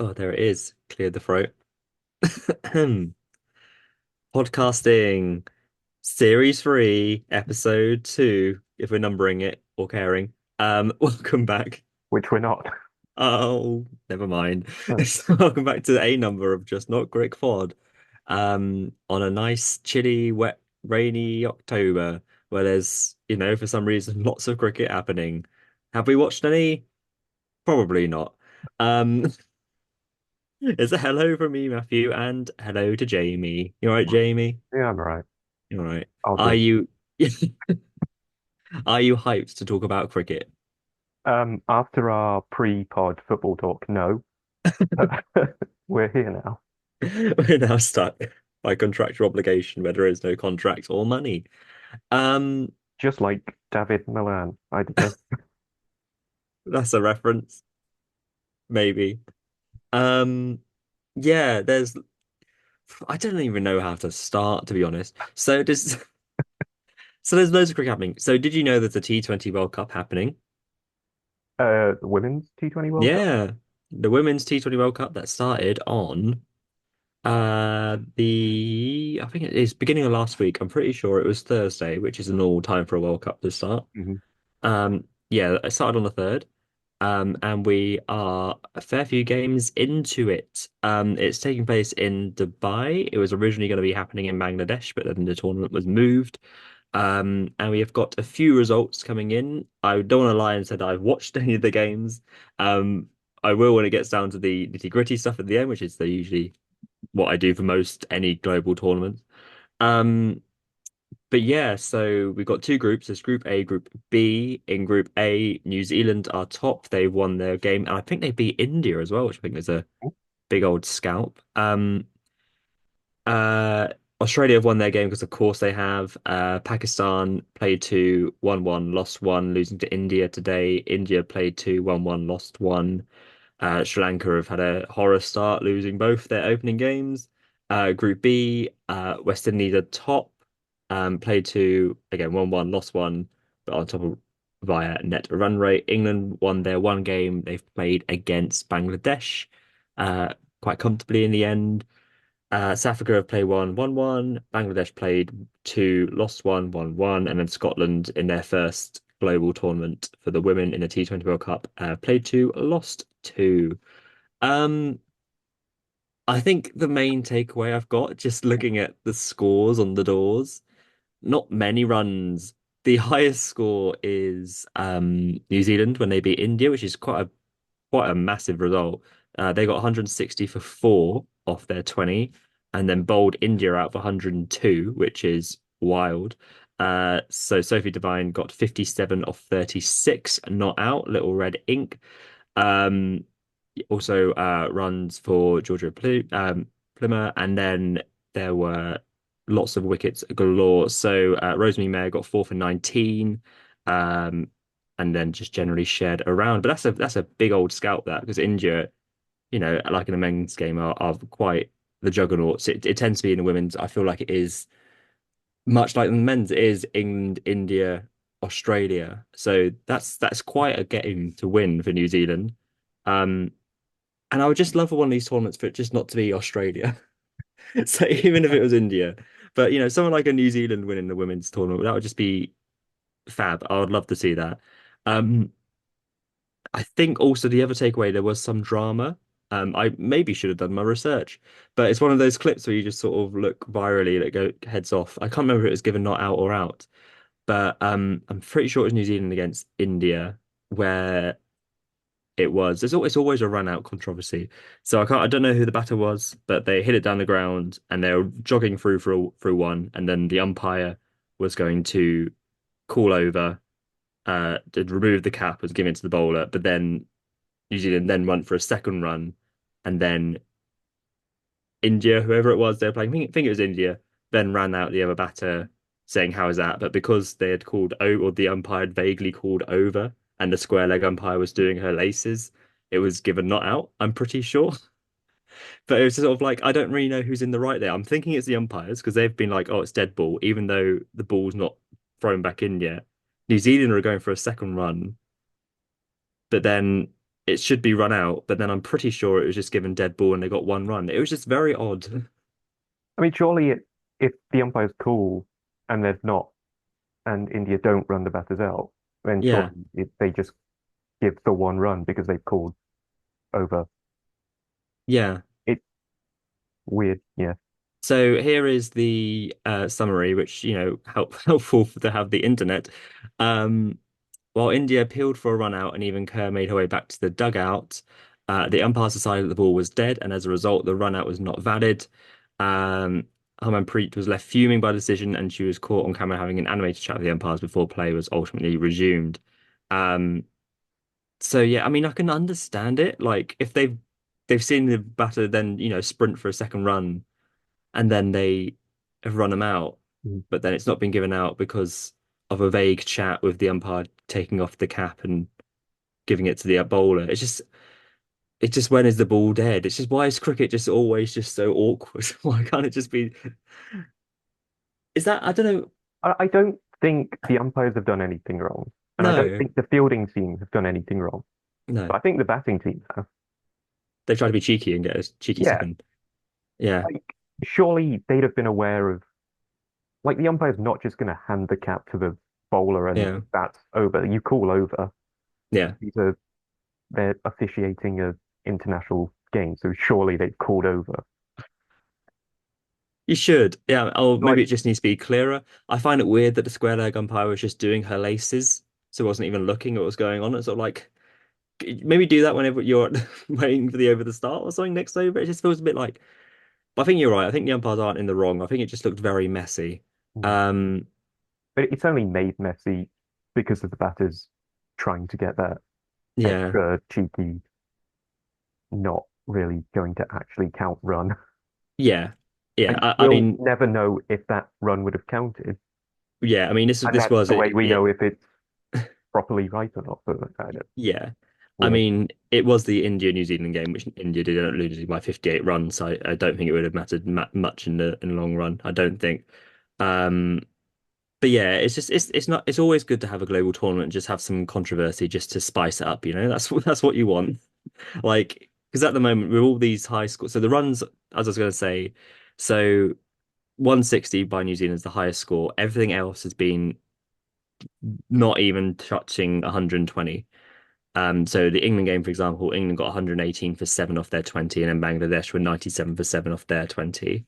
Oh, there it is. Cleared the throat. Podcasting series 3, episode 2, if we're numbering it or caring. Welcome back. Which we're not. Oh, never mind. So welcome back to a number of Just Not Crick Pod. On a nice, chilly, wet, rainy October where there's, for some reason, lots of cricket happening. Have we watched any? Probably not. Um, It's a hello from me, Matthew, and hello to Jamie. You all right, Jamie? Yeah, I'm right. You all right? I'll Are do. you are you hyped to talk about cricket? After our pre-pod football talk, no, we're here now. We're now stuck by contractual obligation where there is no contract or money. Um, Just like David Milan. I don't know. that's a reference, maybe. Um, yeah, I don't even know how to start, to be honest. So there's loads of cricket happening. So did you know there's a T20 World Cup happening? The Women's T20 World Cup. Yeah. The Women's T20 World Cup that started on I think it is beginning of last week. I'm pretty sure it was Thursday, which is a normal time for a World Cup to start. Hmm. Yeah, it started on the third. And we are a fair few games into it. It's taking place in Dubai. It was originally going to be happening in Bangladesh, but then the tournament was moved. And we have got a few results coming in. I don't want to lie and say that I've watched any of the games. Um, I will when it gets down to the nitty-gritty stuff at the end, which is usually what I do for most any global tournament. Um, but yeah, so we've got two groups. There's Group A, Group B. In Group A, New Zealand are top. They won their game, and I think they beat India as well, which I think is a big old scalp. Uh, Australia have won their game because, of course, they have. Pakistan played 2, 1-1, lost 1, losing to India today. India played 2, 1-1, lost 1. Sri Lanka have had a horror start, losing both their opening games. Group B, West Indies are top. Played 2, again, 1-1, lost 1, but on top of via net run rate. England won their one game they've played against Bangladesh, uh, quite comfortably in the end. South Africa have played 1-1. Bangladesh played 2, lost 1-1, and then Scotland in their first global tournament for the women in the T20 World Cup played 2, lost 2. Um, I think the main takeaway I've got, just looking at the scores on the doors, not many runs. The highest score is New Zealand when they beat India, which is quite a massive result. They got 160 for 4 off their 20, and then bowled India out for 102, which is wild. So Sophie Devine got 57 off 36, not out, little red ink. Um, Also runs for Georgia Plymouth, and then there were lots of wickets galore. So Rosemary Mayer got 4 for 19, um, and then just generally shared around. But that's a big old scalp that because India, like in the men's game, are quite the juggernauts. It tends to be in the women's. I feel like it is much like the men's. It is England, India, Australia. So that's quite a game to win for New Zealand. Um, and I would just love for one of these tournaments for it just not to be Australia. So even if it was India, but someone like a New Zealand winning the women's tournament, that would just be fab. I would love to see that. Um, I think also the other takeaway, there was some drama. I maybe should have done my research, but it's one of those clips where you just sort of look virally that go heads off. I can't remember if it was given not out or out, but I'm pretty sure it was New Zealand against India where it was. It's always a run out controversy. So I don't know who the batter was, but they hit it down the ground and they were jogging through one, and then the umpire was going to call over, to remove the cap, was giving it to the bowler, but then New Zealand then went for a second run, and then India, whoever it was they were playing, I think it was India, then ran out the other batter saying, "How is that?" But because they had called over, or the umpire had vaguely called over, and the square leg umpire was doing her laces, it was given not out, I'm pretty sure. But it was sort of like, I don't really know who's in the right there. I'm thinking it's the umpires because they've been like, oh, it's dead ball, even though the ball's not thrown back in yet. New Zealand are going for a second run, but then it should be run out, but then I'm pretty sure it was just given dead ball and they got one run. It was just very odd. I mean, surely if the umpire's cool and there's not, and India don't run the batters out, then Yeah, surely they just give the one run because they've called over. yeah. It's weird. Yeah. So here is the summary, which helpful to have the internet. Um, While India appealed for a run out and even Kerr made her way back to the dugout, the umpires decided that the ball was dead, and as a result, the run out was not valid. Um, Harmanpreet was left fuming by the decision, and she was caught on camera having an animated chat with the umpires before play was ultimately resumed. Um, so yeah, I mean, I can understand it. Like if they've seen the batter then sprint for a second run, and then they have run them out, Mm. but then it's not been given out because of a vague chat with the umpire taking off the cap and giving it to the bowler. It's just when is the ball dead? It's just why is cricket just always just so awkward? Why can't it just be? Is that I don't know. I don't think the umpires have done anything wrong, and I don't No, think the fielding team have done anything wrong. no. But I think the batting team have. They try to be cheeky and get a cheeky Yeah, second. Yeah, like surely they'd have been aware of like the umpire's not just going to hand the cap to the bowler and yeah, that's over. You call over. yeah. These are they're officiating a international game, so surely they've called over. You should. Yeah. Oh, maybe Like, it just needs to be clearer. I find it weird that the square leg umpire was just doing her laces, so wasn't even looking at what was going on. It's sort of like maybe do that whenever you're waiting for the over to start or something next over. It just feels a bit like. But I think you're right. I think the umpires aren't in the wrong. I think it just looked very messy. mm, Um, but it's only made messy because of the batters trying to get that yeah, extra cheeky, not really going to actually count run. yeah, yeah. And I we'll mean, never know if that run would have counted. yeah. I mean, this And this that's was the way it. we know It if it's properly right or not. But yeah. we I don't. mean, it was the India-New Zealand game, which India did end up losing by 58 runs. So I don't think it would have mattered much in the long run. I don't think. Um, but yeah, it's always good to have a global tournament and just have some controversy just to spice it up. That's what you want. Like, because at the moment with all these high scores, so the runs, as I was going to say, so 160 by New Zealand is the highest score. Everything else has been not even touching 120. So the England game, for example, England got 118 for seven off their 20, and then Bangladesh were 97 for seven off their 20.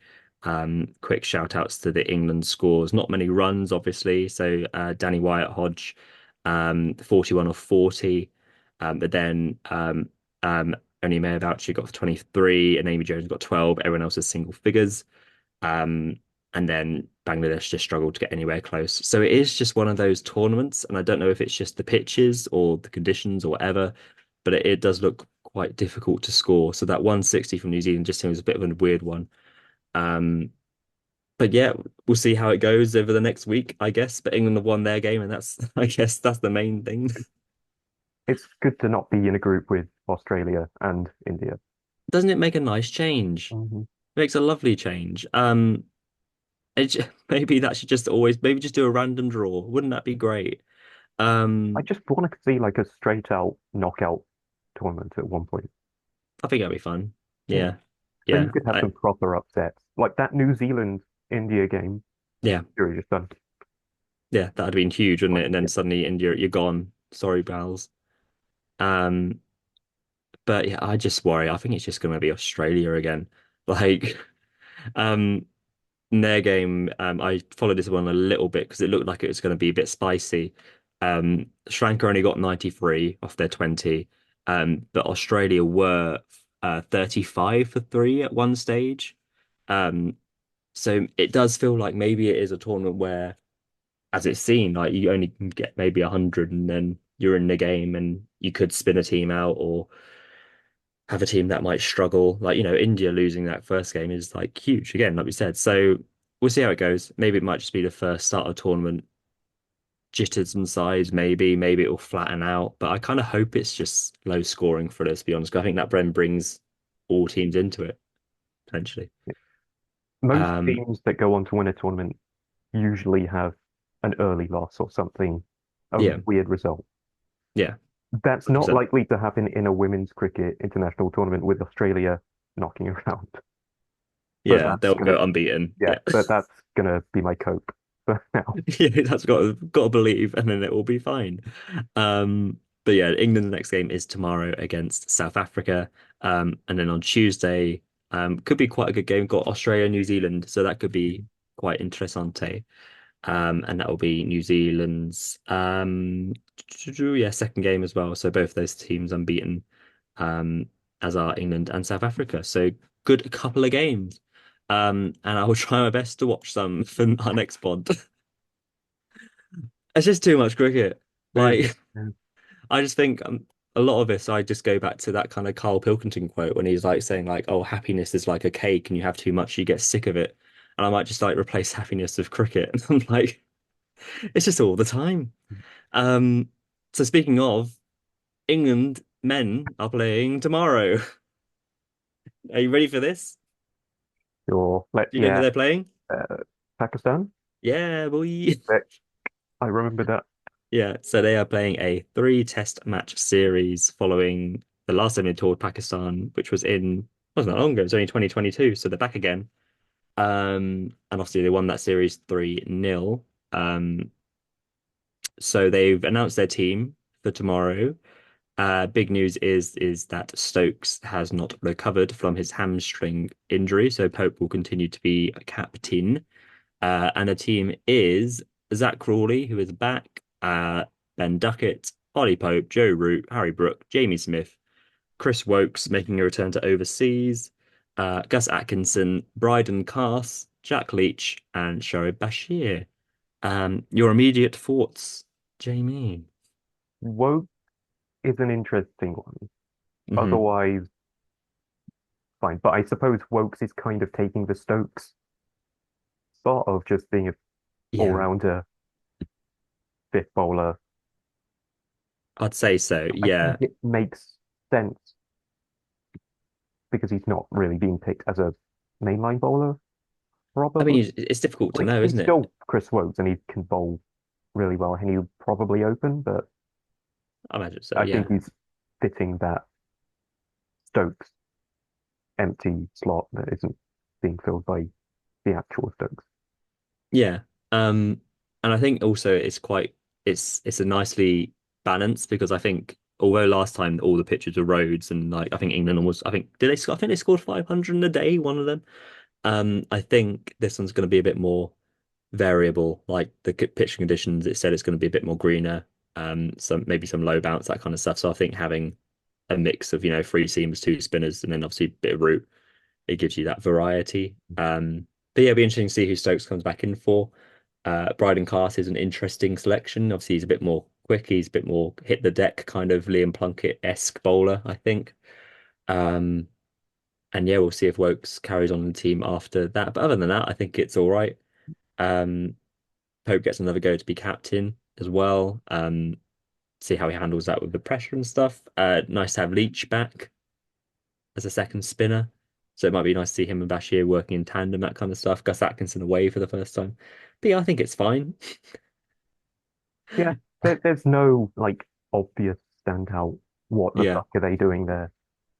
Quick shout outs to the England scores. Not many runs, obviously. So Danny Wyatt Hodge, 41 off 40. But then only Mayor Boucher got 23, and Amy Jones got 12. Everyone else is single figures. Um, and then Bangladesh just struggled to get anywhere close. So it is just one of those tournaments, and I don't know if it's just the pitches or the conditions or whatever, but it does look quite difficult to score. So that 160 from New Zealand just seems a bit of a weird one. Um, but yeah, we'll see how it goes over the next week, I guess. But England have won their game, and that's I guess that's the main thing. It's good to not be in a group with Australia and India. Doesn't it make a nice change? hmm It makes a lovely change. Maybe that should just always maybe just do a random draw. Wouldn't that be great? I Um, just want to see like a straight out knockout tournament at one point. I think that'd be fun. Yeah. Yeah, Then you yeah, could have some proper upsets. Like that New Zealand India game. yeah, You're just done. yeah. That'd been huge, wouldn't Or it? And then India. suddenly India, you're gone. Sorry, pals. Um, but yeah, I just worry. I think it's just going to be Australia again. Like, um, in their game, I followed this one a little bit because it looked like it was going to be a bit spicy. Sri Lanka only got 93 off their 20, but Australia were 35 for three at one stage. Um, so it does feel like maybe it is a tournament where, as it's seen, like you only can get maybe 100 and then you're in the game and you could spin a team out or have a team that might struggle. Like, India losing that first game is like huge again, like we said. So we'll see how it goes. Maybe it might just be the first start of tournament, jitters and sides, maybe it will flatten out. But I kind of hope it's just low scoring for us, to be honest. 'Cause I think that Bren brings all teams into it, potentially. Most Um, teams that go on to win a tournament usually have an early loss or something, a yeah, weird result. yeah. That's not 100%. likely to happen in a women's cricket international tournament with Australia knocking around. But Yeah, that's they'll gonna, go unbeaten. yeah, Yeah. but that's gonna be my cope for now. Yeah, that's got to believe, and then it will be fine. But yeah, England's next game is tomorrow against South Africa. And then on Tuesday, could be quite a good game. Got Australia, New Zealand, so that could be quite interessante. And that will be New Zealand's yeah, second game as well. So both those teams unbeaten, um, as are England and South Africa. So good couple of games. And I will try my best to watch some for our next pod. It's just too much cricket. There's, Like, I just think a lot of this, I just go back to that kind of Carl Pilkington quote when he's like saying like, "Oh, happiness is like a cake, and you have too much, you get sick of it." And I might just like replace happiness with cricket. And I'm like, it's just all the time. Um, so speaking of, England men are playing tomorrow. Are you ready for this? your, Do you know who yeah, they're playing? uh, Pakistan. Yeah, boy. But I remember that. Yeah, so they are playing a three-test match series following the last time they toured Pakistan, which was in wasn't that long ago. It was only 2022, so they're back again. And obviously they won that series 3-0. So they've announced their team for tomorrow. Big news is that Stokes has not recovered from his hamstring injury, so Pope will continue to be captain. And the team is Zach Crawley, who is back, Ben Duckett, Ollie Pope, Joe Root, Harry Brook, Jamie Smith, Chris Wokes making a return to overseas, Gus Atkinson, Bryden Cass, Jack Leach, and Shoaib Bashir. Your immediate thoughts, Jamie? Woke is an interesting one. Hmm. Otherwise, fine. But I suppose Wokes is kind of taking the Stokes spot of just being a Yeah, all-rounder fifth bowler. I'd say so. I think Yeah. it makes sense because he's not really being picked as a mainline bowler, I mean, probably. it's difficult to Like know, he's isn't it? still Chris Wokes and he can bowl really well and he'll probably open, but I imagine so. I think Yeah. he's fitting that Stokes empty slot that isn't being filled by the actual Stokes. Yeah. And I think also it's a nicely balanced because I think although last time all the pitches were roads and like I think England was I think did they score I think they scored 500 in a day, one of them. I think this one's going to be a bit more variable. Like the pitching conditions, it said it's going to be a bit more greener. Some maybe some low bounce, that kind of stuff. So I think having a mix of, three seamers, two spinners, and then obviously a bit of root, it gives you that variety. But yeah, it'll be interesting to see who Stokes comes back in for. Bryden Cast is an interesting selection. Obviously, he's a bit more quick. He's a bit more hit the deck, kind of Liam Plunkett-esque bowler, I think. Um, and yeah, we'll see if Wokes carries on the team after that. But other than that, I think it's all right. Um, Pope gets another go to be captain as well. See how he handles that with the pressure and stuff. Nice to have Leach back as a second spinner. So it might be nice to see him and Bashir working in tandem, that kind of stuff. Gus Atkinson away for the first time. But yeah, I think it's fine. Yeah, there's no like obvious standout, what the Yeah. fuck are they doing there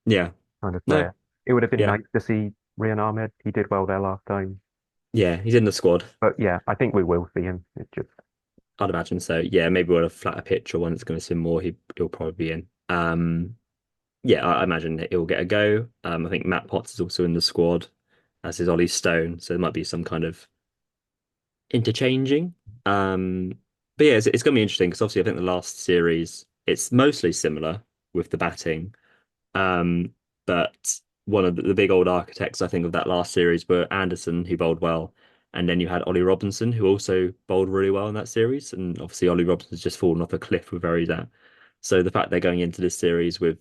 Yeah. kind of No. player. It would have been Yeah. nice to see Rian Ahmed. He did well there last time. Yeah. He's in the squad. But yeah, I think we will see him. It's just, I'd imagine so. Yeah, maybe we'll have a flatter pitch or one that's going to swim more. He'll probably be in. Yeah, I imagine he'll get a go. I think Matt Potts is also in the squad, as is Ollie Stone. So there might be some kind of interchanging. Um, but yeah, it's going to be interesting because obviously I think the last series it's mostly similar with the batting. Um, but one of the big old architects I think of that last series were Anderson, who bowled well, and then you had Ollie Robinson, who also bowled really well in that series. And obviously Ollie Robinson's just fallen off a cliff with where he's at. So the fact they're going into this series with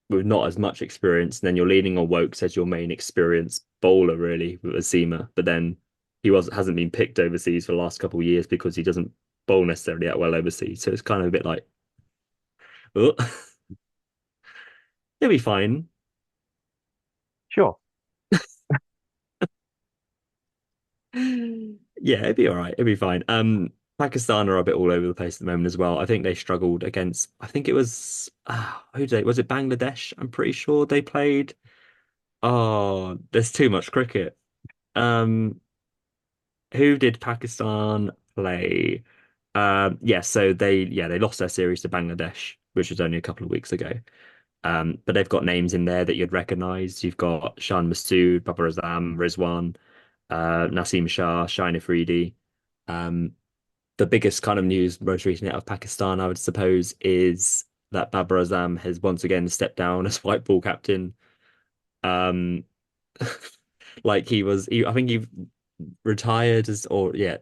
not as much experience, and then you're leaning on Wokes as your main experienced bowler, really, with a seamer. But then he hasn't been picked overseas for the last couple of years because he doesn't bowl necessarily that well overseas. So it's kind of a bit like, oh, he'll be fine. sure. Yeah, it'd be all right. It'd be fine. Pakistan are a bit all over the place at the moment as well. I think they struggled against, I think it was, who did they, was it Bangladesh? I'm pretty sure they played. Oh, there's too much cricket. Um, who did Pakistan play? Yeah, so they lost their series to Bangladesh, which was only a couple of weeks ago. But they've got names in there that you'd recognize. You've got Shan Masood, Babar Azam, Rizwan, Naseem Shah, Shine Afridi. Um, the biggest kind of news most recently out of Pakistan, I would suppose, is that Babar Azam has once again stepped down as white ball captain. Um, like I think he retired as, or yeah,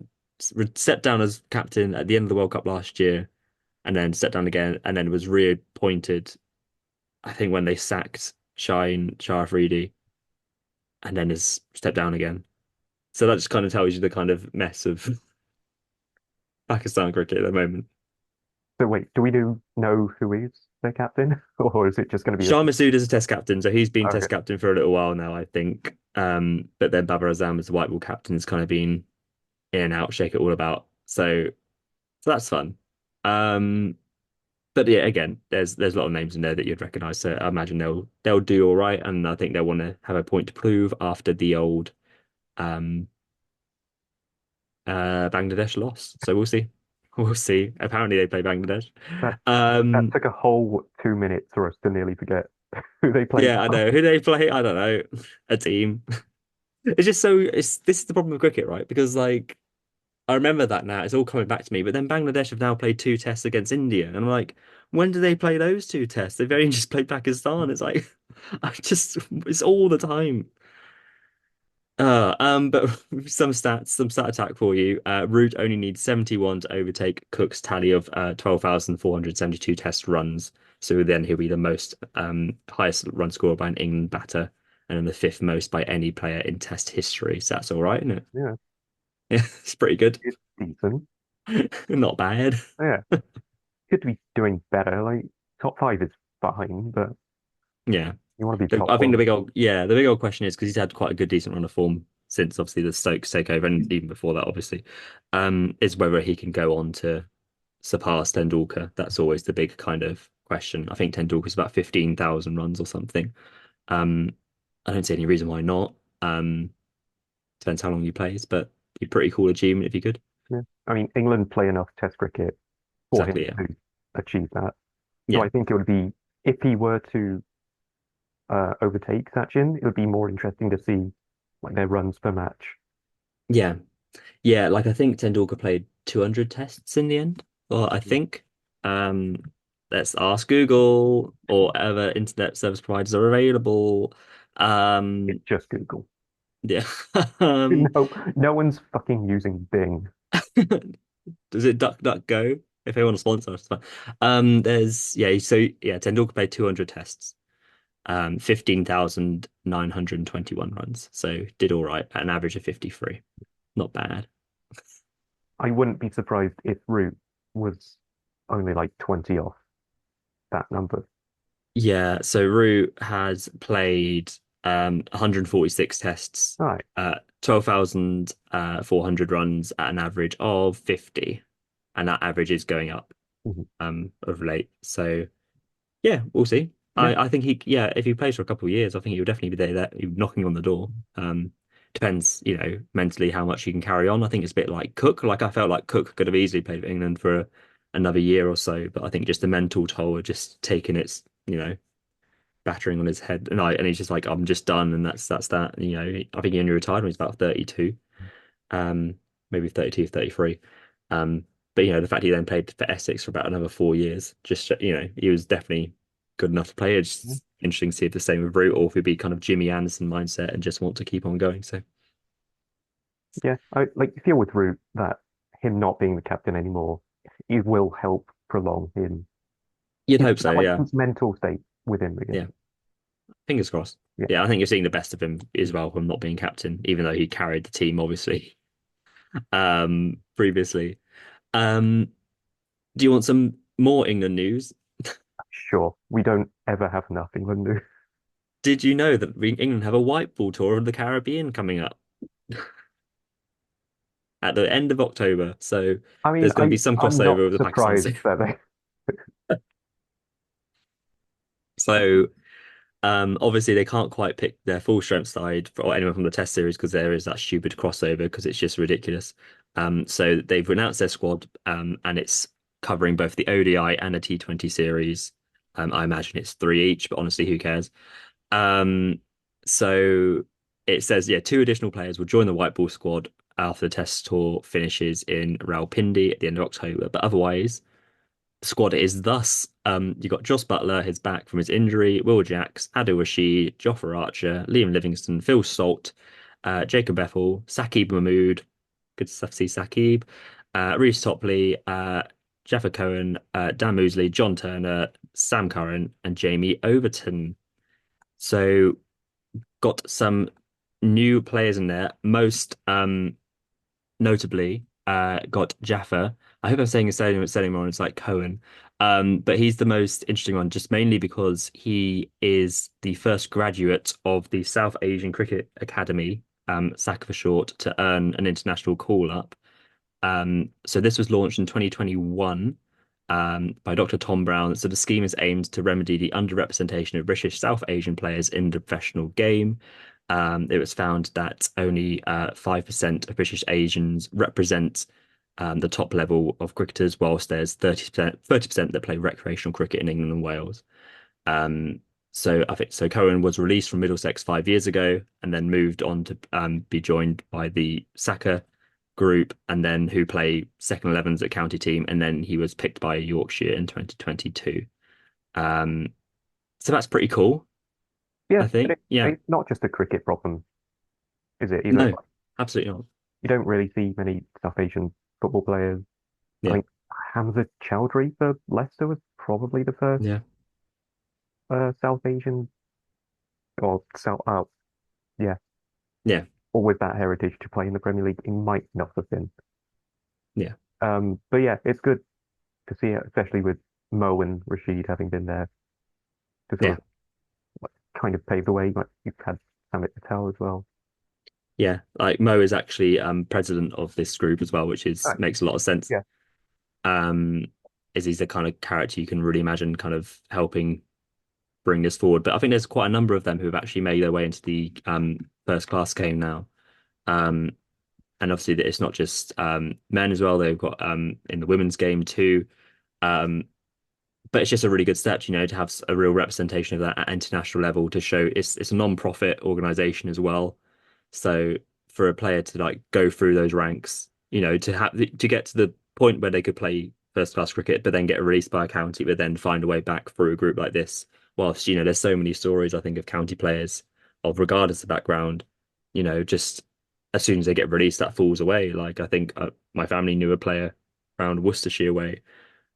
stepped down as captain at the end of the World Cup last year, and then stepped down again, and then was reappointed. I think when they sacked Shine Shah Afridi, and then has stepped down again. So that just kind of tells you the kind of mess of Pakistan cricket at the moment. So wait, do we do know who is their captain, or is it just going to be a? Shah Masood is a test captain, so he's been Okay, test captain for a little while now, I think. But then Babar Azam as the white ball captain has kind of been in and out, shake it all about. So that's fun. Um, but yeah, again, there's a lot of names in there that you'd recognize. So I imagine they'll do all right, and I think they'll want to have a point to prove after the old um Bangladesh loss. So we'll see. We'll see. Apparently they play Bangladesh. that that Um, took a whole 2 minutes for us to nearly forget who they played. yeah, I know. Who do they play? I don't know. A team. It's just so it's this is the problem with cricket, right? Because like I remember that now, it's all coming back to me. But then Bangladesh have now played two tests against India, and I'm like, when do they play those two tests? They've only just played Pakistan. It's like I just it's all the time. But some stat attack for you. Root only needs 71 to overtake Cook's tally of 12,472 test runs. So then he'll be the most highest run scorer by an England batter, and then the fifth most by any player in test history. So that's all right, isn't it? Yeah, Yeah, it's pretty good. it's decent. Not bad. Yeah, could be doing better. Like top five is fine, but Yeah. you want to be top I think one. the big old question is because he's had quite a good decent run of form since obviously the Stokes takeover and even before that, obviously, is whether he can go on to surpass Tendulkar. That's always the big kind of question. I think Tendulkar's about 15,000 runs or something. Um, I don't see any reason why not. Um, Depends how long he plays, but be pretty cool achievement if you could. Yeah, I mean England play enough Test cricket for him Exactly, yeah. to achieve that. So Yeah. I think it would be if he were to overtake Sachin, it would be more interesting to see like their runs per match. Yeah. Yeah, like I think Tendulkar played 200 tests in the end. Well, I think. Um, let's ask Google or whatever internet service providers are available. It's Um, just Google. yeah. Um, No, no one's fucking using Bing. does it Go? If they want to sponsor us, it's fine. Tendulkar played 200 tests. 15,921 runs. So did all right at an average of 53. Not bad. I wouldn't be surprised if Root was only like 20 off that number. Yeah, so Root has played 146 tests, All right. 12,400 runs at an average of 50, and that average is going up Mhm. of late. So yeah, we'll see. Yeah, I think if he plays for a couple of years, I think he will definitely be there, knocking on the door. Depends, mentally how much he can carry on. I think it's a bit like Cook. Like I felt like Cook could have easily played for England for another year or so, but I think just the mental toll of just taking its, battering on his head, and he's just like, I'm just done, and that's that. I think he only retired when he's about 32, um, maybe 32, 33. But the fact he then played for Essex for about another 4 years, just he was definitely good enough to play. It's yeah. just interesting to see if the same with Root or if he'd be kind of Jimmy Anderson mindset and just want to keep on going. So Yeah. I like feel with Root that him not being the captain anymore, it will help prolong you'd his hope so, like yeah, his mental state with him again. yeah. Fingers crossed. Yeah. Yeah, I think you're seeing the best of him as well from not being captain, even though he carried the team obviously previously. Um, do you want some more England news? Sure. We don't ever have enough England do. Did you know that England have a white ball tour of the Caribbean coming up? at the end of October. So I mean, there's going to be some I'm not crossover with the Pakistan surprised scene. that they. So obviously they can't quite pick their full strength side or anyone from the Test series because there is that stupid crossover because it's just ridiculous. So they've announced their squad, and it's covering both the ODI and the T20 series. I imagine it's three each, but honestly, who cares? Um, so it says, yeah, two additional players will join the white ball squad after the Test tour finishes in Rawalpindi at the end of October. But otherwise, squad is thus you got Joss Butler, his back from his injury, Will Jacks, Adil Rashid, Jofra Archer, Liam Livingston, Phil Salt, Jacob Bethel, Saqib Mahmood, good stuff to see Saqib, Reece Topley, Jaffa Cohen, Dan Mosley, John Turner, Sam Curran, and Jamie Overton. So got some new players in there. Most notably got Jaffa. I hope I'm saying his surname wrong. It's like Cohen. But he's the most interesting one, just mainly because he is the first graduate of the South Asian Cricket Academy, SAC for short, to earn an international call-up. So this was launched in 2021 by Dr. Tom Brown. So the scheme is aimed to remedy the underrepresentation of British South Asian players in the professional game. It was found that only 5% of British Asians represent the top level of cricketers, whilst there's 30% that play recreational cricket in England and Wales. Um, so I think so. Cohen was released from Middlesex 5 years ago, and then moved on to be joined by the Saka group, and then who play second 11s at county team, and then he was picked by Yorkshire in 2022. Um, so that's pretty cool, Yeah, I but think. Yeah, it's not just a cricket problem, is it? Either no, like, absolutely not. you don't really see many South Asian football players. I Yeah, think Hamza Chowdhury for Leicester was probably the first yeah, South Asian or South, yeah, yeah, or with that heritage to play in the Premier League. He might not have been. yeah, But yeah, it's good to see it, especially with Mo and Rashid having been there to sort yeah, of like, kind of pave the way. Like you've had Amit Patel as well. yeah. Like Mo is actually president of this group as well, which is Right. makes a lot of sense. Yeah, Um, is he's the kind of character you can really imagine kind of helping bring this forward. But I think there's quite a number of them who have actually made their way into the first class game now. Um, and obviously that it's not just men as well. They've got in the women's game too. Um, but it's just a really good step, to have a real representation of that at international level to show it's a non-profit organization as well. So for a player to like go through those ranks, to get to the point where they could play first class cricket, but then get released by a county, but then find a way back through a group like this. Whilst, there's so many stories I think of county players of regardless of background, just as soon as they get released, that falls away. Like I think my family knew a player around Worcestershire way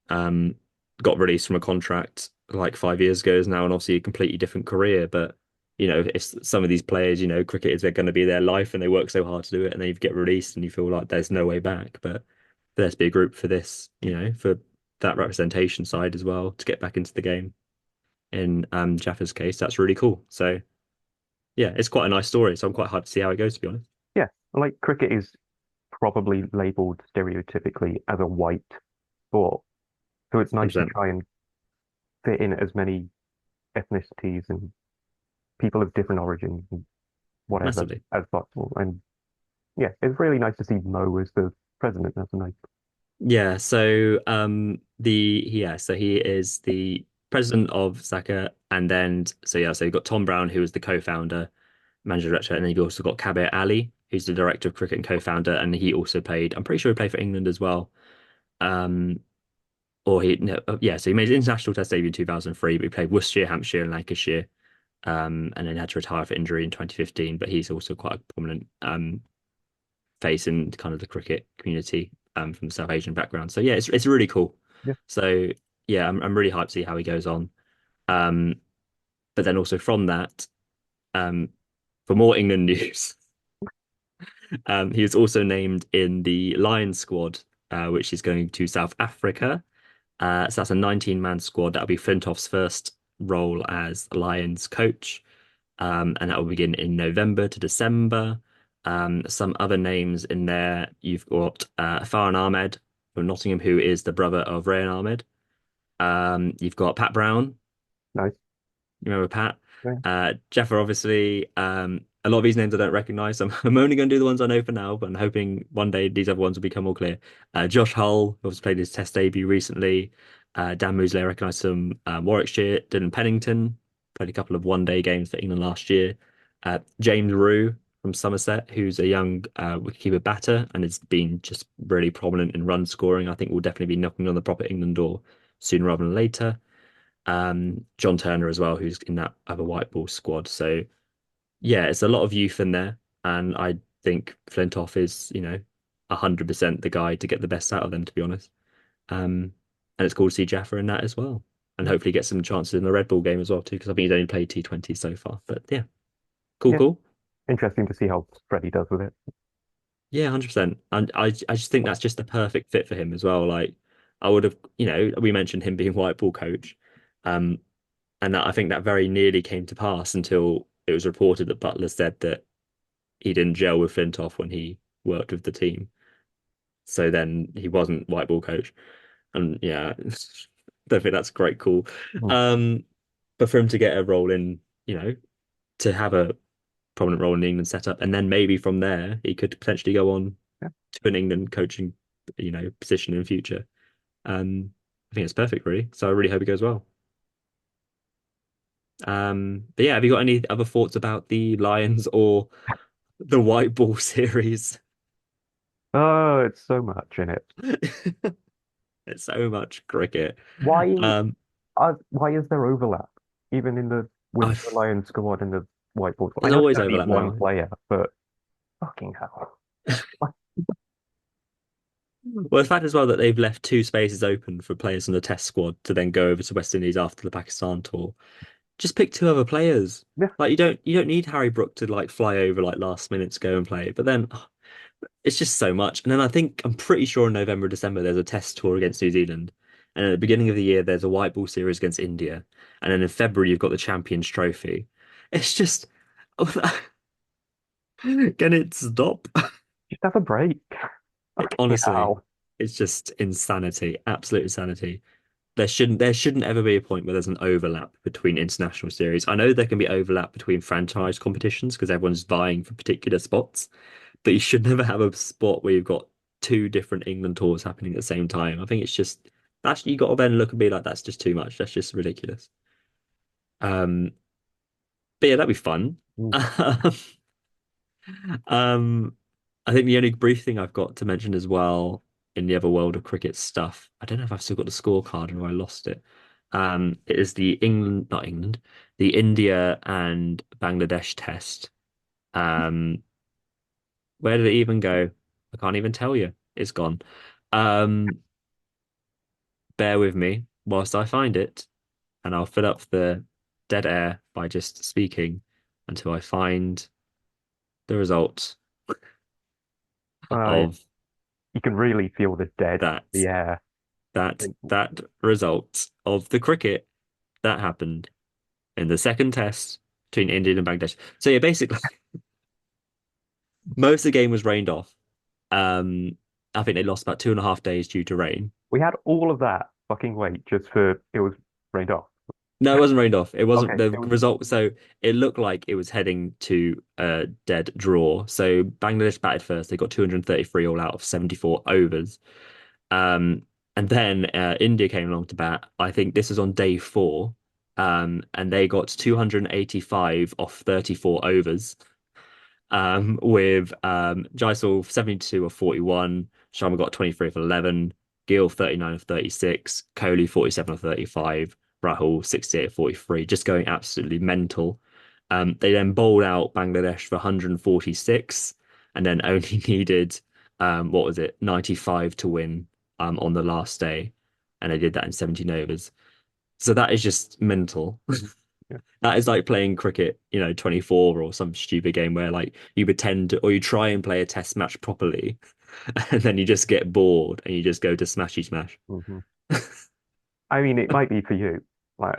um, got released from a contract like 5 years ago is now and obviously a completely different career. But it's some of these players, cricket is going to be their life and they work so hard to do it, and then you get released and you feel like there's no way back. But there's be a group for this, for that representation side as well to get back into the game. In Jaffa's case, that's really cool. So yeah, it's quite a nice story. So I'm quite hyped to see how it goes, to be honest. yeah. Like cricket is probably labeled stereotypically as a white sport, so it's nice to 100%. try and fit in as many ethnicities and people of different origins and whatever Massively. as possible. And yeah, it's really nice to see Mo as the president. That's a nice. Yeah, so so he is the president of Saka, and then so you've got Tom Brown, who is the co-founder, manager director, and then you've also got Kabir Ali, who's the director of cricket and co-founder, and he also played, I'm pretty sure he played for England as well. Um or he no, yeah, so he made his international test debut in 2003, but he played Worcestershire, Hampshire, and Lancashire. And then had to retire for injury in 2015, but he's also quite a prominent face in kind of the cricket community from the South Asian background. So yeah, it's really cool. Yeah. So yeah, I'm really hyped to see how he goes on. Um, but then also from that, um, for more England news, he was also named in the Lions squad, which is going to South Africa. So that's a 19-man squad. That'll be Flintoff's first role as Lions coach. And that will begin in November to December. Some other names in there. You've got Farhan Ahmed from Nottingham, who is the brother of Rayan Ahmed. You've got Pat Brown. Nice. You remember Pat? Yeah. Jeffer, obviously. A lot of these names I don't recognize. So I'm only going to do the ones I know for now, but I'm hoping one day these other ones will become more clear. Josh Hull, who's played his test debut recently. Dan Musley, I recognize from Warwickshire. Dylan Pennington, played a couple of one-day games for England last year. James Rue from Somerset, who's a young wicketkeeper batter and has been just really prominent in run scoring. I think will definitely be knocking on the proper England door sooner rather than later. John Turner as well, who's in that other white ball squad. So yeah, it's a lot of youth in there, and I think Flintoff is, 100% the guy to get the best out of them, to be honest. And it's cool to see Jaffa in that as well, and Yeah. hopefully get some chances in the Red Bull game as well too, because I think he's only played T20 so far. But yeah, cool, Yeah. cool. Interesting to see how Freddie does with it. Yeah, 100%. And I just think that's just the perfect fit for him as well. Like I would have, we mentioned him being white ball coach. Um, And I think that very nearly came to pass until it was reported that Butler said that he didn't gel with Flintoff when he worked with the team. So then he wasn't white ball coach. And yeah, don't think that's great cool. Mm. Um, but for him to get a role in, to have a prominent role in the England setup, and then maybe from there he could potentially go on Yeah. to an England coaching, position in the future. I think it's perfect, really. So I really hope it goes well. But yeah, have you got any other thoughts about the Lions or the white ball series? Oh, it's so much in it. It's so much cricket. Why Um, why is there overlap? Even in the with the I've, Lions squad and the whiteboard squad. I there's know always they only overlap one now. player, but fucking hell. Like, Well, the fact as well that they've left two spaces open for players on the test squad to then go over to West Indies after the Pakistan tour. Just pick two other players. yeah, Like you don't need Harry Brook to like fly over like last minute to go and play. But then it's just so much. And then I'm pretty sure in November, December, there's a test tour against New Zealand. And at the beginning of the year, there's a white ball series against India. And then in February, you've got the Champions Trophy. It's just, can it stop? just have a break. Fucking Honestly, hell. it's just insanity, absolute insanity. There shouldn't ever be a point where there's an overlap between international series. I know there can be overlap between franchise competitions because everyone's vying for particular spots, but you should never have a spot where you've got two different England tours happening at the same time. I think it's just that's you got to then look and be like, that's just too much. That's just ridiculous. Um, but yeah, that'd be fun. Mm. Um, I think the only brief thing I've got to mention as well in the other world of cricket stuff, I don't know if I've still got the scorecard or I lost it. It is the England, not England, the India and Bangladesh test. Um, where did it even go? I can't even tell you. It's gone. Um, bear with me whilst I find it, and I'll fill up the dead air by just speaking until I find the result Uh, of you can really feel the dead that. in the air. that that result of the cricket that happened in the second test between India and Bangladesh. So yeah, basically most of the game was rained off. Um, I think they lost about 2.5 days due to rain. We had all of that fucking wait just for it was rained off. No, it wasn't rained off. It wasn't Okay, the it was result. So it looked like it was heading to a dead draw. So Bangladesh batted first. They got 233 all out of 74 overs. Um, and then India came along to bat. I think this was on day four. And they got 285 off 34 overs. With Jaisal 72 of 41, Sharma got 23 of 11, Gill 39 of 36, Kohli 47 of 35, Rahul 68 of 43, just going absolutely mental. They then bowled out Bangladesh for 146 and then only needed what was it, 95 to win on the last day. And they did that in 17 overs. So that is just mental. yeah. That is like playing cricket, 24 or some stupid game where like you pretend or you try and play a test match properly and then you just get bored and you just go to smashy smash. Hmm. I mean, it might be for you. Like,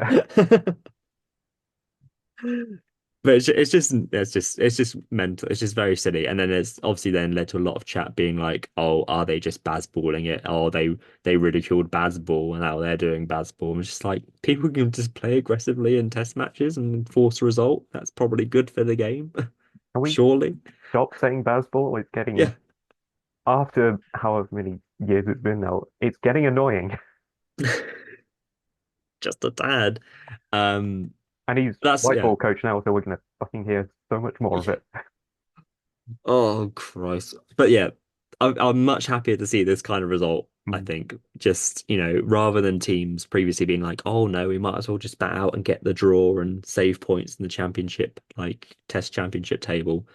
But But it's just mental. It's just very silly. And then it's obviously then led to a lot of chat being like, oh, are they just Bazballing it? Oh, they ridiculed Bazball and now they're doing Bazball. And it's just like people can just play aggressively in test matches and force a result. That's probably good for the game, Can we surely. stop saying baseball? It's getting, Yeah, after however many years it's been now, it's getting annoying. just a tad. Um, And he's that's white yeah. ball coach now, so we're gonna fucking hear so much more of it. Oh Christ. But yeah, I'm much happier to see this kind of result, I Mm. think. Just, rather than teams previously being like, oh no, we might as well just bat out and get the draw and save points in the championship, like test championship table.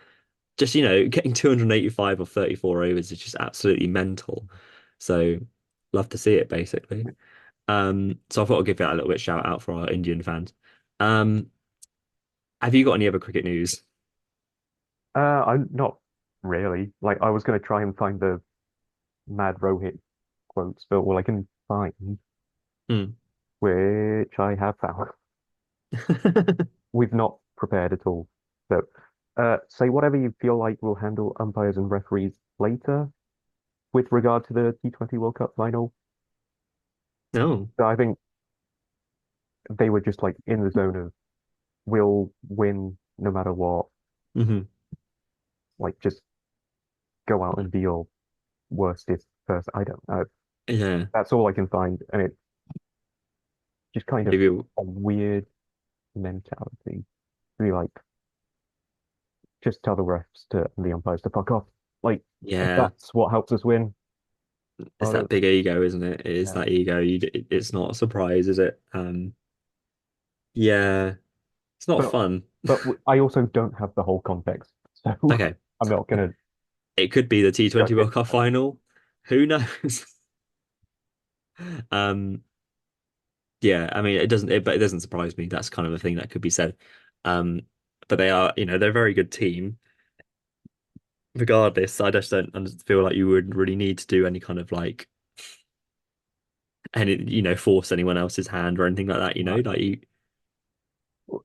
Just, getting 285 or 34 overs is just absolutely mental. So love to see it basically. So I thought I'd give that a little bit shout out for our Indian fans. Um, have you got any other cricket news? I'm not really. Like, I was gonna try and find the Mad Rohit quotes, but all I can find, Hmm. which I have found, we've not prepared at all. So, say whatever you feel like will handle umpires and referees later with regard to the T20 World Cup final. No. So I think they were just like in the zone of we'll win no matter what. Hmm. Like just go out and be your worstest person. I don't know. Yeah. That's all I can find, and it's just kind of Maybe. a weird mentality. Be like, just tell the refs to and the umpires to fuck off. Like, if Yeah, that's what helps us win, it's uh, that big ego, isn't it? It is yeah. that ego. It's not a surprise, is it? Yeah, it's not But fun. I also don't have the whole context, so Okay, I'm not gonna it could be the judge T20 it. World Cup final. Who knows? Um, yeah, I mean, but it doesn't surprise me. That's kind of a thing that could be said. Um, but they are, they're a very good team. Regardless, I just don't feel like you would really need to do any kind of like any, force anyone else's hand or anything like that. Right. Like you,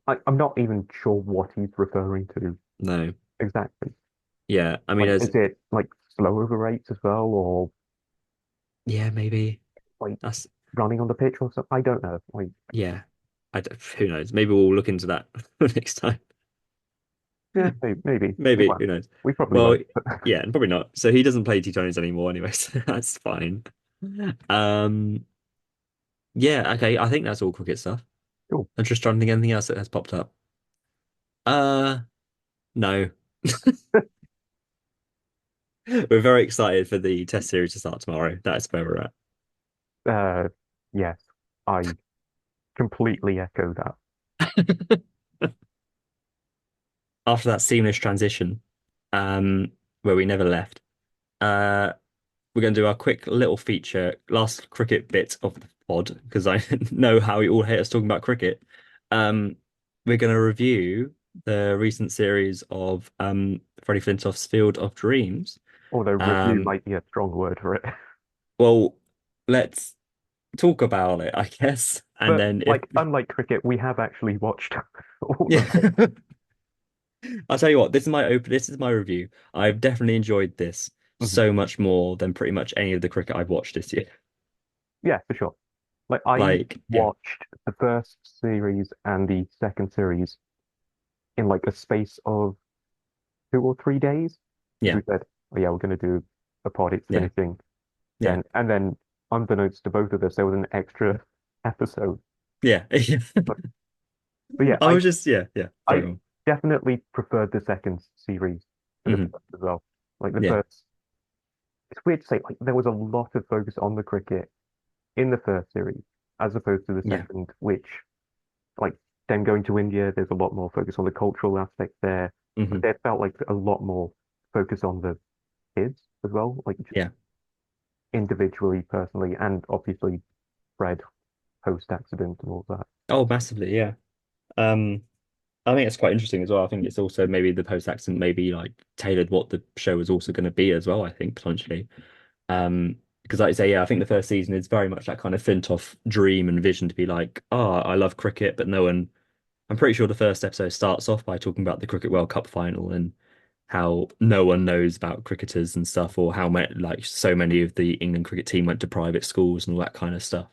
I'm not even sure what he's referring to no, exactly. yeah. I mean, Like, as is it like slow over rates as well, or yeah, maybe. like That's running on the pitch or something? I don't know. Like, yeah. Who knows? Maybe we'll look into that next time. yeah, maybe we Maybe, won't. who knows? We probably Well, won't. But yeah, and probably not. So he doesn't play T20s anymore anyway, so that's fine. Um, yeah, okay. I think that's all cricket stuff. cool. I'm just trying to think of anything else that has popped up. Uh, no. We're very excited for the test series to start tomorrow. That's where we're Yes, I completely echo that. at. After that seamless transition, where we never left. Uh, we're going to do our quick little feature, last cricket bit of the pod, because I know how you all hate us talking about cricket. Um, we're going to review the recent series of Freddie Flintoff's Field of Dreams. Although review Um, might be a strong word for it. well, let's talk about it, I guess. And But then if like, unlike cricket, we have actually watched all yeah, of it. I'll tell you what, this is my review. I've definitely enjoyed this Mhm. so much more than pretty much any of the cricket I've watched this year. Yeah, for sure. Like, I Like, yeah, watched the first series and the second series in like a space of 2 or 3 days because yeah, we said, oh yeah, we're going to do a pod. It's yeah, finishing yeah, then, and then unbeknownst to both of us, there was an extra episode. yeah. But yeah, I was just, yeah, yeah. Sorry, I go on. definitely preferred the second series to the Hmm. first as well. Like the Yeah, first, it's weird to say, like there was a lot of focus on the cricket in the first series as opposed to the yeah, second, which like them going to India, there's a lot more focus on the cultural aspect there. But hmm there felt like a lot more focus on the kids as well, like just yeah. individually, personally, and obviously Fred post accident and all that. Oh, massively, yeah. Um, I think it's quite interesting as well. I think it's also maybe the post accent maybe like tailored what the show is also going to be as well, I think, potentially. Because like I say, yeah, I think the first season is very much that kind of Flintoff dream and vision to be like, oh, I love cricket, but no one I'm pretty sure the first episode starts off by talking about the Cricket World Cup final and how no one knows about cricketers and stuff, or how many, like so many of the England cricket team went to private schools and all that kind of stuff.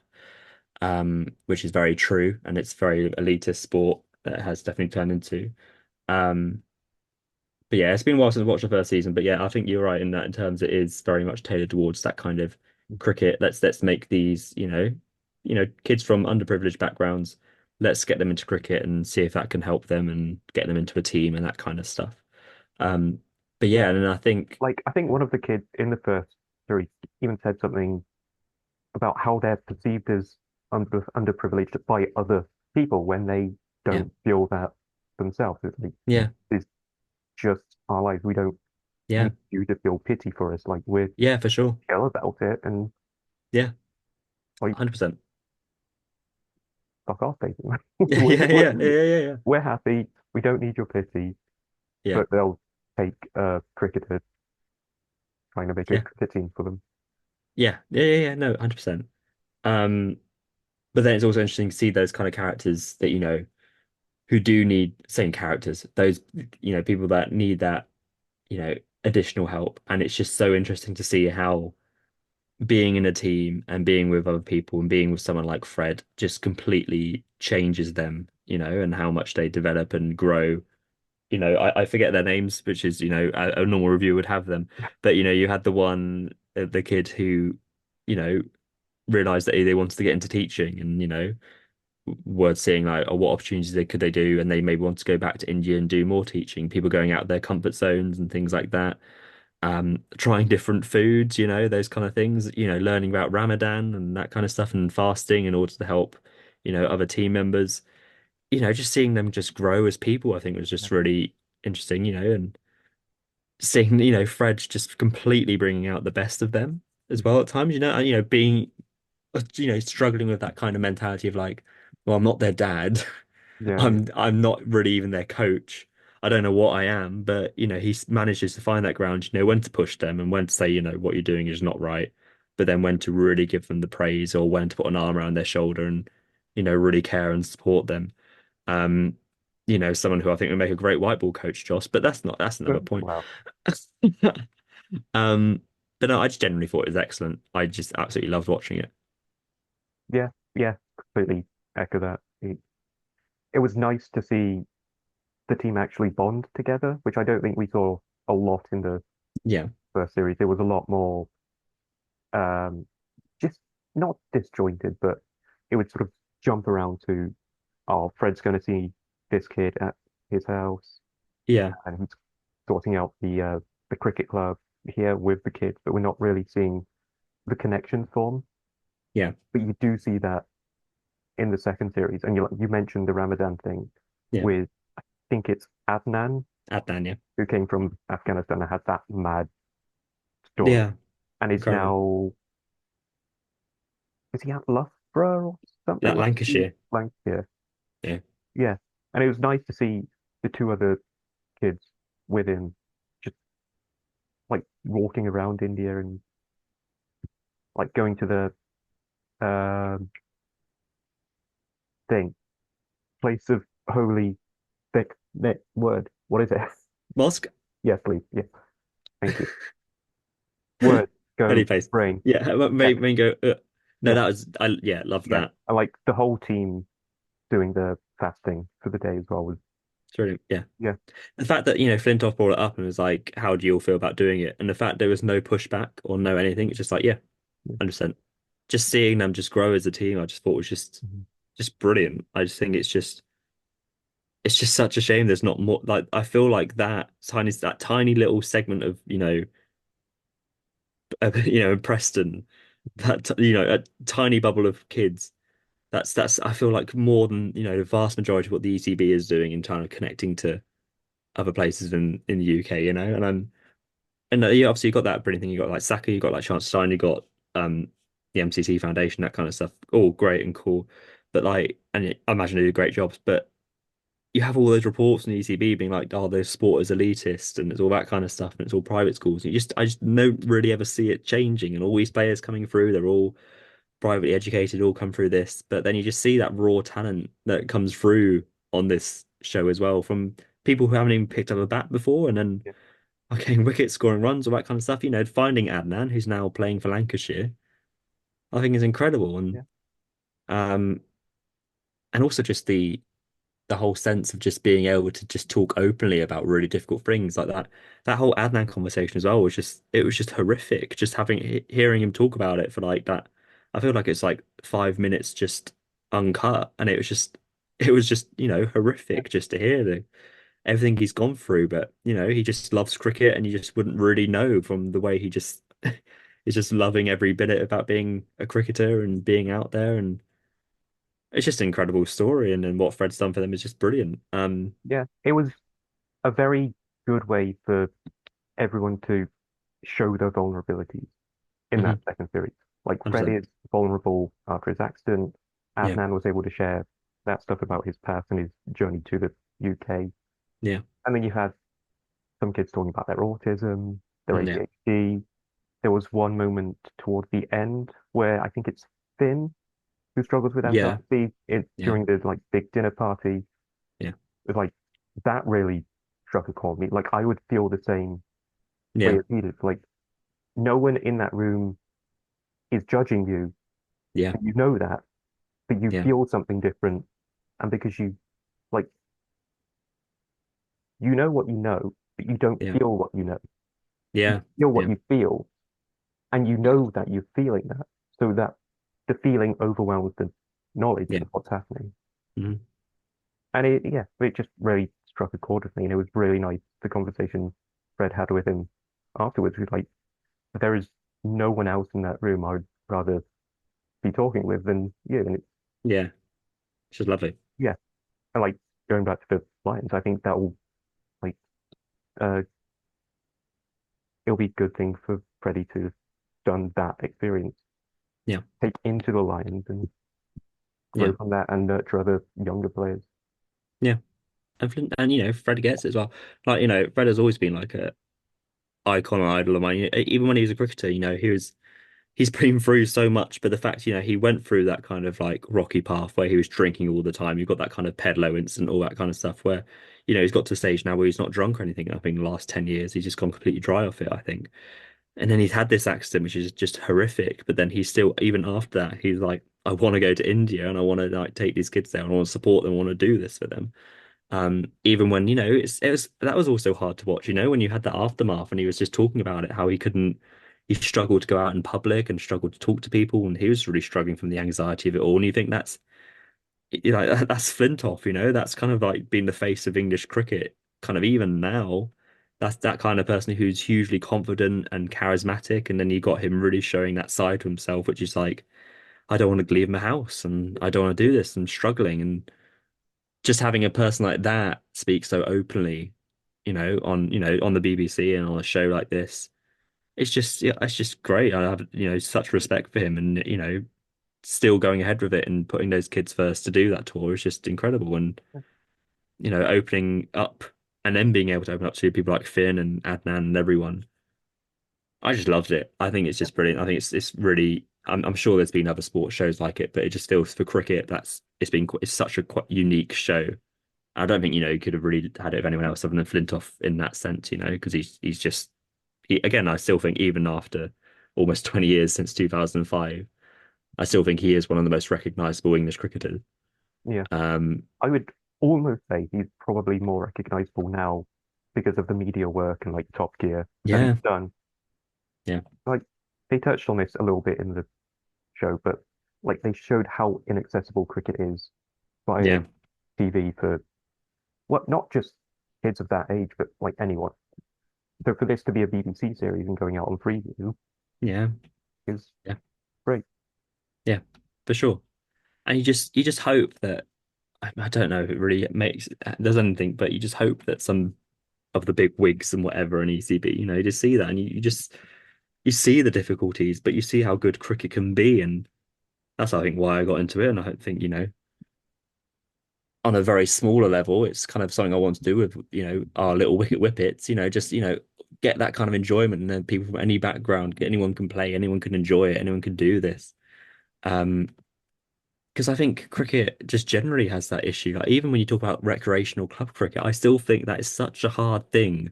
Which is very true, and it's very elitist sport that it has definitely turned into. Um, but yeah, it's been a while since I watched the first season. But yeah, I think you're right in that in terms it is very much tailored towards that kind of cricket. Let's make these, kids from underprivileged backgrounds. Let's get them into cricket and see if that can help them and get them into a team and that kind of stuff. Um, but yeah, Yeah, and I think like I think one of the kids in the first series even said something about how they're perceived as underprivileged by other people when they yeah, don't feel that themselves. It's like, yeah, it's just our lives. We don't yeah, need you to feel pity for us. Like we're yeah, for sure. chill about it and Yeah, like 100%. fuck off, basically. Yeah, yeah, We're, yeah, yeah, yeah, yeah. we're happy. We don't need your pity, Yeah. but they'll take a cricketer trying to make a Yeah. cricket team for them. Yeah. Yeah. Yeah. Yeah. No, 100%. Um, but then it's also interesting to see those kind of characters that, who do need same characters, those, people that need that, you know, additional help. And it's just so interesting to see how being in a team and being with other people and being with someone like Fred just completely changes them, and how much they develop and grow. I forget their names, which is, a normal review would have them. But, you had the one, the kid who, you know, realized that they wanted to get into teaching and, were seeing like, what opportunities could they do? And they maybe want to go back to India and do more teaching, people going out of their comfort zones and things like that. Trying different foods, those kind of things, learning about Ramadan and that kind of stuff and fasting in order to help, other team members, just seeing them just grow as people, I think was just really interesting, and seeing, Fred just completely bringing out the best of them as well at times, and, being, struggling with that kind of mentality of like, well, I'm not their dad. Yeah, yeah. I'm not really even their coach. I don't know what I am, but he manages to find that ground, when to push them and when to say, what you're doing is not right, but then when to really give them the praise or when to put an arm around their shoulder and, really care and support them. Um, someone who I think would make a great white ball coach, Joss, but that's another point. Well, Um, but no, I just generally thought it was excellent. I just absolutely loved watching it. yeah, yeah, completely echo that. It was nice to see the team actually bond together, which I don't think we saw a lot in the Yeah, first series. It was a lot more um, just not disjointed, but it would sort of jump around to, oh, Fred's going to see this kid at his house, yeah, and he's sorting out the cricket club here with the kids, but we're not really seeing the connection form. yeah, But you do see that in the second series, and you mentioned the Ramadan thing yeah. with, I think it's Adnan, Adnan, yeah. who came from Afghanistan and had that mad story, Yeah, and is incredible. now, is he at Loughborough or something That like Lancashire. like yeah, Yeah. yeah. And it was nice to see the two other kids with him just like walking around India and like going to the thing, place of holy thick net word. What is it? Mosque? Yes, please. Yeah, thank you. Word, Any go, place. brain. Yeah, Yeah, main go. No, yeah, that was yeah, love yeah. that. I like the whole team doing the fasting for the day as well was, It's really yeah. yeah, The fact that, Flintoff brought it up and was like, how do you all feel about doing it? And the fact there was no pushback or no anything, it's just like, yeah, yeah. 100%. Just seeing them just grow as a team, I just thought was Mhm. just brilliant. I just think it's just such a shame there's not more, like I feel like that tiny little segment of, Preston, a tiny bubble of kids. That's I feel like more than, the vast majority of what the ECB is doing in kind of connecting to other places in the UK, and you obviously got that brilliant thing. You got like Saka, you got like Chance Stein, you got um the MCC Foundation, that kind of stuff. All great and cool, but like, and I imagine they do great jobs. But you have all those reports from the ECB being like, oh, the sport is elitist and it's all that kind of stuff, and it's all private schools. And I just don't really ever see it changing. And all these players coming through, they're all privately educated, all come through this. But then you just see that raw talent that comes through on this show as well, from people who haven't even picked up a bat before, and then Yeah, getting wickets, scoring runs, all that kind of stuff. Finding Adnan, who's now playing for Lancashire, I think is incredible, yeah, um, and also just the whole sense of just being able to just talk openly about really difficult things like that. That whole Adnan conversation as well was just horrific. Just hearing him talk about it for like that, I feel like it's like 5 minutes just uncut, and it was just yeah, horrific just to hear everything he's gone through. But he just loves cricket, and you just wouldn't really know from the way he just is just loving every bit about being a cricketer and being out there, and it's just an incredible story. And then what Fred's done for them is just brilliant. yeah. It was a very good way for everyone to show their vulnerabilities in that Mhm. second series. Like Fred 100%. is vulnerable after his accident. Yeah, Adnan was able to share that stuff about his past and his journey to the UK. yeah, And then you had some kids talking about their autism, their yeah, ADHD. There was one moment towards the end where I think it's Finn who struggles with yeah, anxiety yeah, during the like big dinner party. yeah, It's like that really struck a chord with me. Like I would feel the same way yeah, as he did. Like no one in that room is judging you, yeah, and you know that, but you yeah, feel something different, and because like you know what you know, but you don't yeah, feel what you know. You yeah, feel what yeah, you feel, and you know that you're feeling that, so that the feeling overwhelms the knowledge yeah. of what's happening. Mhm. And it just really struck a chord with me, and it was really nice the conversation Fred had with him afterwards. He was like, there is no one else in that room I would rather be talking with than you. And it's Yeah, it's just lovely. yeah, and like going back to the Lions, I think that will like uh it'll be a good thing for Freddie to have done that experience, Yeah, take into the Lions and yeah, grow from that and nurture other younger players. yeah. And Fred gets it as well. Like, Fred has always been like a icon and idol of mine. Even when he was a cricketer, he's been through so much, but the fact, he went through that kind of like rocky path where he was drinking all the time. You've got that kind of pedo incident, all that kind of stuff where, he's got to a stage now where he's not drunk or anything. I think the last 10 years, he's just gone completely dry off it, I think. And then he's had this accident, which is just horrific. But then he's still, even after that, he's like, I want to go to India and I want to like take these kids there and I want to support them, I want to do this for them. Even when, that was also hard to watch, when you had that aftermath and he was just talking about it, how he struggled to go out in public and struggled to talk to people, and he was really struggling from the anxiety of it all. And you think that's Flintoff, that's kind of like being the face of English cricket, kind of even now. That's that kind of person who's hugely confident and charismatic, and then you got him really showing that side to himself, which is like, I don't want to leave my house and I don't want to do this and struggling. And just having a person like that speak so openly, on the BBC and on a show like this, it's just great. I have, such respect for him, and still going ahead with it and putting those kids first to do that tour is just incredible. And opening up and then being able to open up to people like Finn and Adnan and everyone. I just loved it. I think it's just brilliant. I think it's really. I'm sure there's been other sports shows like it, but it just feels for cricket it's such a quite unique show. I don't think you could have really had it with anyone else other than Flintoff in that sense, because he's just again. I still think even after almost 20 years since 2005, I still think he is one of the most recognizable English cricketers. Yeah, Um, I would almost say he's probably more recognizable now because of the media work and like Top Gear that he's yeah, done. yeah, Like they touched on this a little bit in the show, but like they showed how inaccessible cricket is via yeah, TV for what not just kids of that age, but like anyone. So for this to be a BBC series and going out on Freeview yeah, is yeah, great. yeah, for sure. And you just hope that I don't know if it really makes does anything, but you just hope that some of the big wigs and whatever in ECB, you just see that and you see the difficulties, but you see how good cricket can be, and that's I think why I got into it. And I think on a very smaller level, it's kind of something I want to do with our little wicket whippets. Just get that kind of enjoyment, and then people from any background, anyone can play, anyone can enjoy it, anyone can do this. Um, because I think cricket just generally has that issue. Like even when you talk about recreational club cricket, I still think that is such a hard thing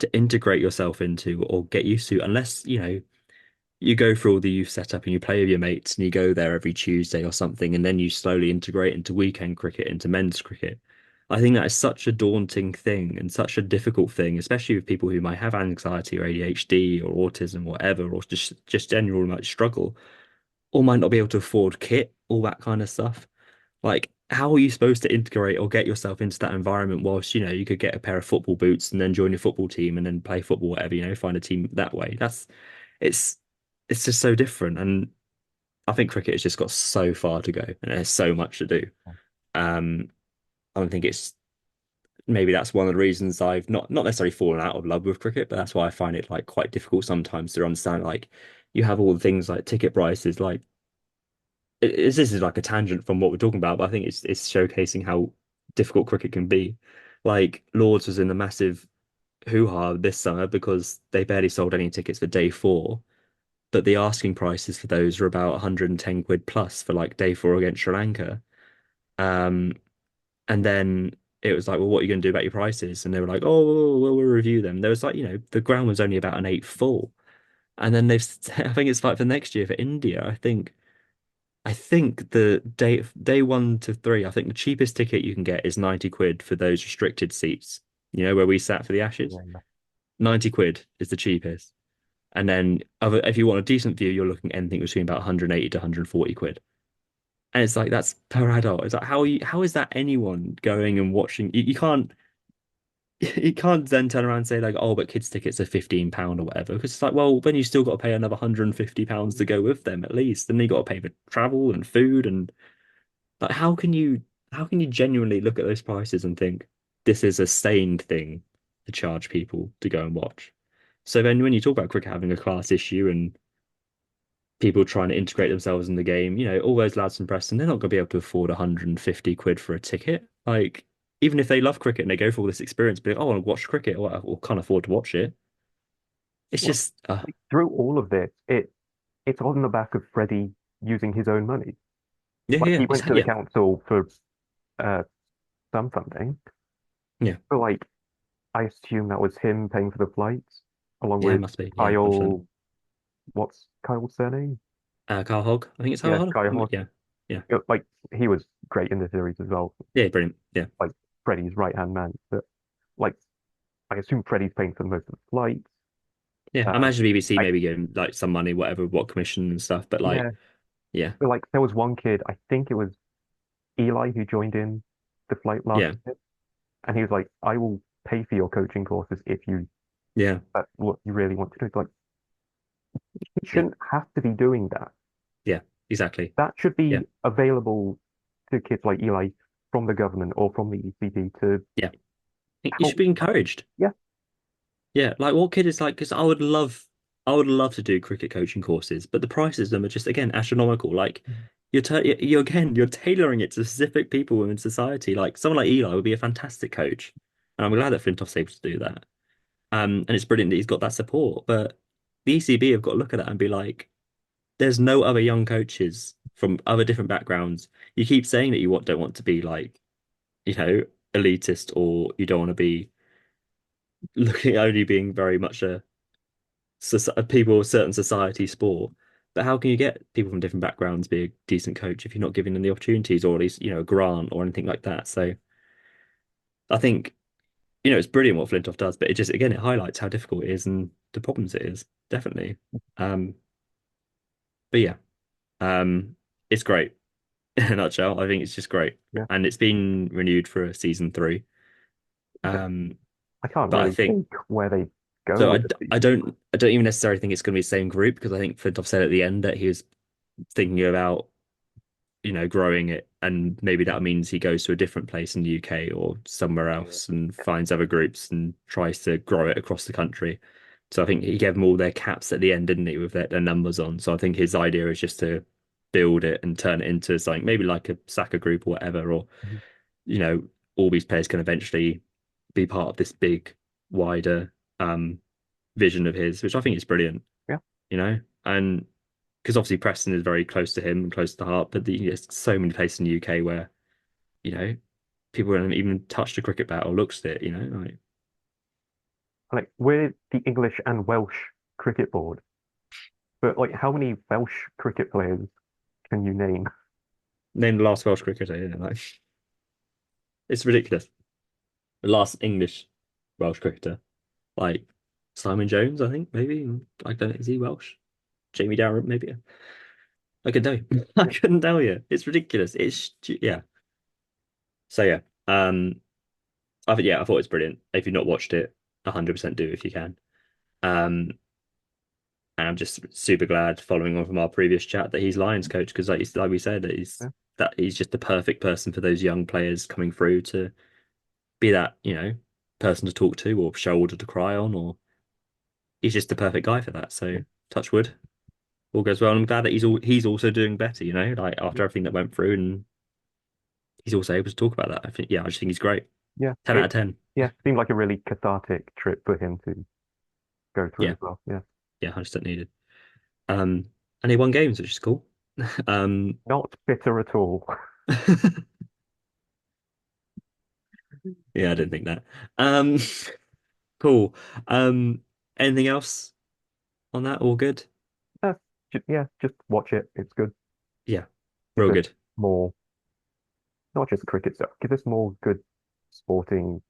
to integrate yourself into or get used to, unless, you go through all the youth setup and you play with your mates and you go there every Tuesday or something, and then you slowly integrate into weekend cricket, into men's cricket. I think that is such a daunting thing and such a difficult thing, especially with people who might have anxiety or ADHD or autism, or whatever, or just general might struggle or might not be able to afford kit, all that kind of stuff. Like, how are you supposed to integrate or get yourself into that environment whilst, you could get a pair of football boots and then join your football team and then play football, whatever, find a team that way. It's it's just so different. And I think cricket has just got so far to go and there's so much to do. Um, I don't think it's maybe that's one of the reasons I've not necessarily fallen out of love with cricket, but that's why I find it like quite difficult sometimes to understand. Like you have all the things like ticket prices, like this is like a tangent from what we're talking about, but I think it's showcasing how difficult cricket can be. Like Lords was in a massive hoo-ha this summer because they barely sold any tickets for day four, but the asking prices for those were about 110 quid plus for like day four against Sri Lanka. Um, and then it was like, well, what are you going to do about your prices? And they were like, oh, well, we'll review them. There was like, the ground was only about an eight full. And then I think it's like for next year for India, I think the day one to three, I think the cheapest ticket you can get is 90 quid for those restricted seats, where we sat for the Ashes. Yeah. 90 quid is the cheapest. And then if you want a decent view, you're looking anything between about 180 to 140 quid. And it's like that's per adult. It's like how is that anyone going and watching? You can't you can't then turn around and say like, oh, but kids tickets are £15 or whatever. Because it's like, well, then you still got to pay another £150 to go with them at least. Then you got to pay for travel and food and like how can you genuinely look at those prices and think this is a sane thing to charge people to go and watch? So then when you talk about cricket having a class issue and people trying to integrate themselves in the game, all those lads from Preston, they're not going to be able to afford 150 quid for a ticket. Like, even if they love cricket and they go for all this experience, but like, oh, I want to watch cricket, or can't afford to watch it. It's Well, just, like, through all of this, it's on the back of Freddie using his own money. yeah, Like yeah, he went to the yeah, council for uh some funding, yeah, but like I assume that was him paying for the flights, along yeah, it with must be, yeah, 100%. Kyle. What's Kyle's surname? Kyle Hogg, I think it's Kyle Yeah, Hogg. Kyle Hodge. Yeah, yeah, Like he was great in the series as well. yeah, brilliant. Yeah, Like Freddie's right hand man. But like I assume Freddie's paying for most of the flights. yeah. I Um, imagine BBC I maybe getting like some money, whatever, what commission and stuff, but yeah, like, yeah, but like there was one kid, I think it was Eli, who joined in the flight last yeah, year, and he was like, "I will pay for your coaching courses if you yeah, that's what you really want to do." It's like he yeah, shouldn't have to be doing that. yeah, exactly. That should Yeah, be available to kids like Eli from the government or from the ECB to yeah. You should help. be encouraged. Yeah. Yeah, like what kid is like? Because I would love to do cricket coaching courses, but the prices of them are just again astronomical. Like you're tailoring it to specific people in society. Like someone like Eli would be a fantastic coach, and I'm glad that Flintoff's able to do that. And it's brilliant that he's got that support. But the ECB have got to look at that and be like, there's no other young coaches from other different backgrounds. You keep saying that don't want to be like, elitist, or you don't want to be looking only being very much a people of certain society sport. But how can you get people from different backgrounds be a decent coach if you're not giving them the opportunities or at least, a grant or anything like that? So I think, it's brilliant what Flintoff does, but it just again it highlights how difficult it is and the problems it is, definitely. Um, but yeah, it's great in a nutshell. I think it's just great. Yeah. And it's been renewed for a season three. Yeah. Um, I can't but I really think think where they go so. with the I season. don't even necessarily think it's going to be the same group because I think Flintoff said at the end that he was thinking about growing it. And maybe that means he goes to a different place in the UK or somewhere else and finds other groups and tries to grow it across the country. So I think he gave them all their caps at the end, didn't he, with their numbers on. So I think his idea is just to build it and turn it into something maybe like a Saka group or whatever, or, Mhm. you know, all these players can eventually be part of this big, wider vision of his, which I think is brilliant, Yeah. you know? And because obviously Preston is very close to him and close to the heart, but there's so many places in the UK where, you know, people haven't even touched a cricket bat or looks at it, like Like we're the English and Welsh cricket board, but like how many Welsh cricket players can you name? name the last Welsh cricketer, like it's ridiculous. The last English Welsh cricketer, like Simon Jones, I think, maybe. I don't know, is he Welsh? Jamie Dowrett, maybe. I couldn't tell you. I Yeah, couldn't tell you. It's ridiculous. Yeah. So yeah. I thought it's brilliant. If you've not watched it, 100% do if you can. Um, and I'm just super glad, following on from our previous chat, that he's Lions coach because, like we said, yeah, that he's just the perfect person for those young players coming through to be that person to talk to or shoulder to cry on, or he's just the perfect guy for that. So yeah, touch wood, all goes well. And I'm glad that he's also doing better. Like after everything that went through, and he's also able to talk about that. I just think he's great. yeah. 10 out of 10. Yeah, seemed like a really cathartic trip for him to go through Yeah, as well. Yeah, yeah, 100% needed. Um, and he won games, which is cool. Um, not bitter at all. yeah, I didn't think that. Um, cool. Um, anything else on that? All good? Yeah, yeah, just watch it. It's good. Yeah, Give real us good. more, not just cricket stuff. Give us more good sporting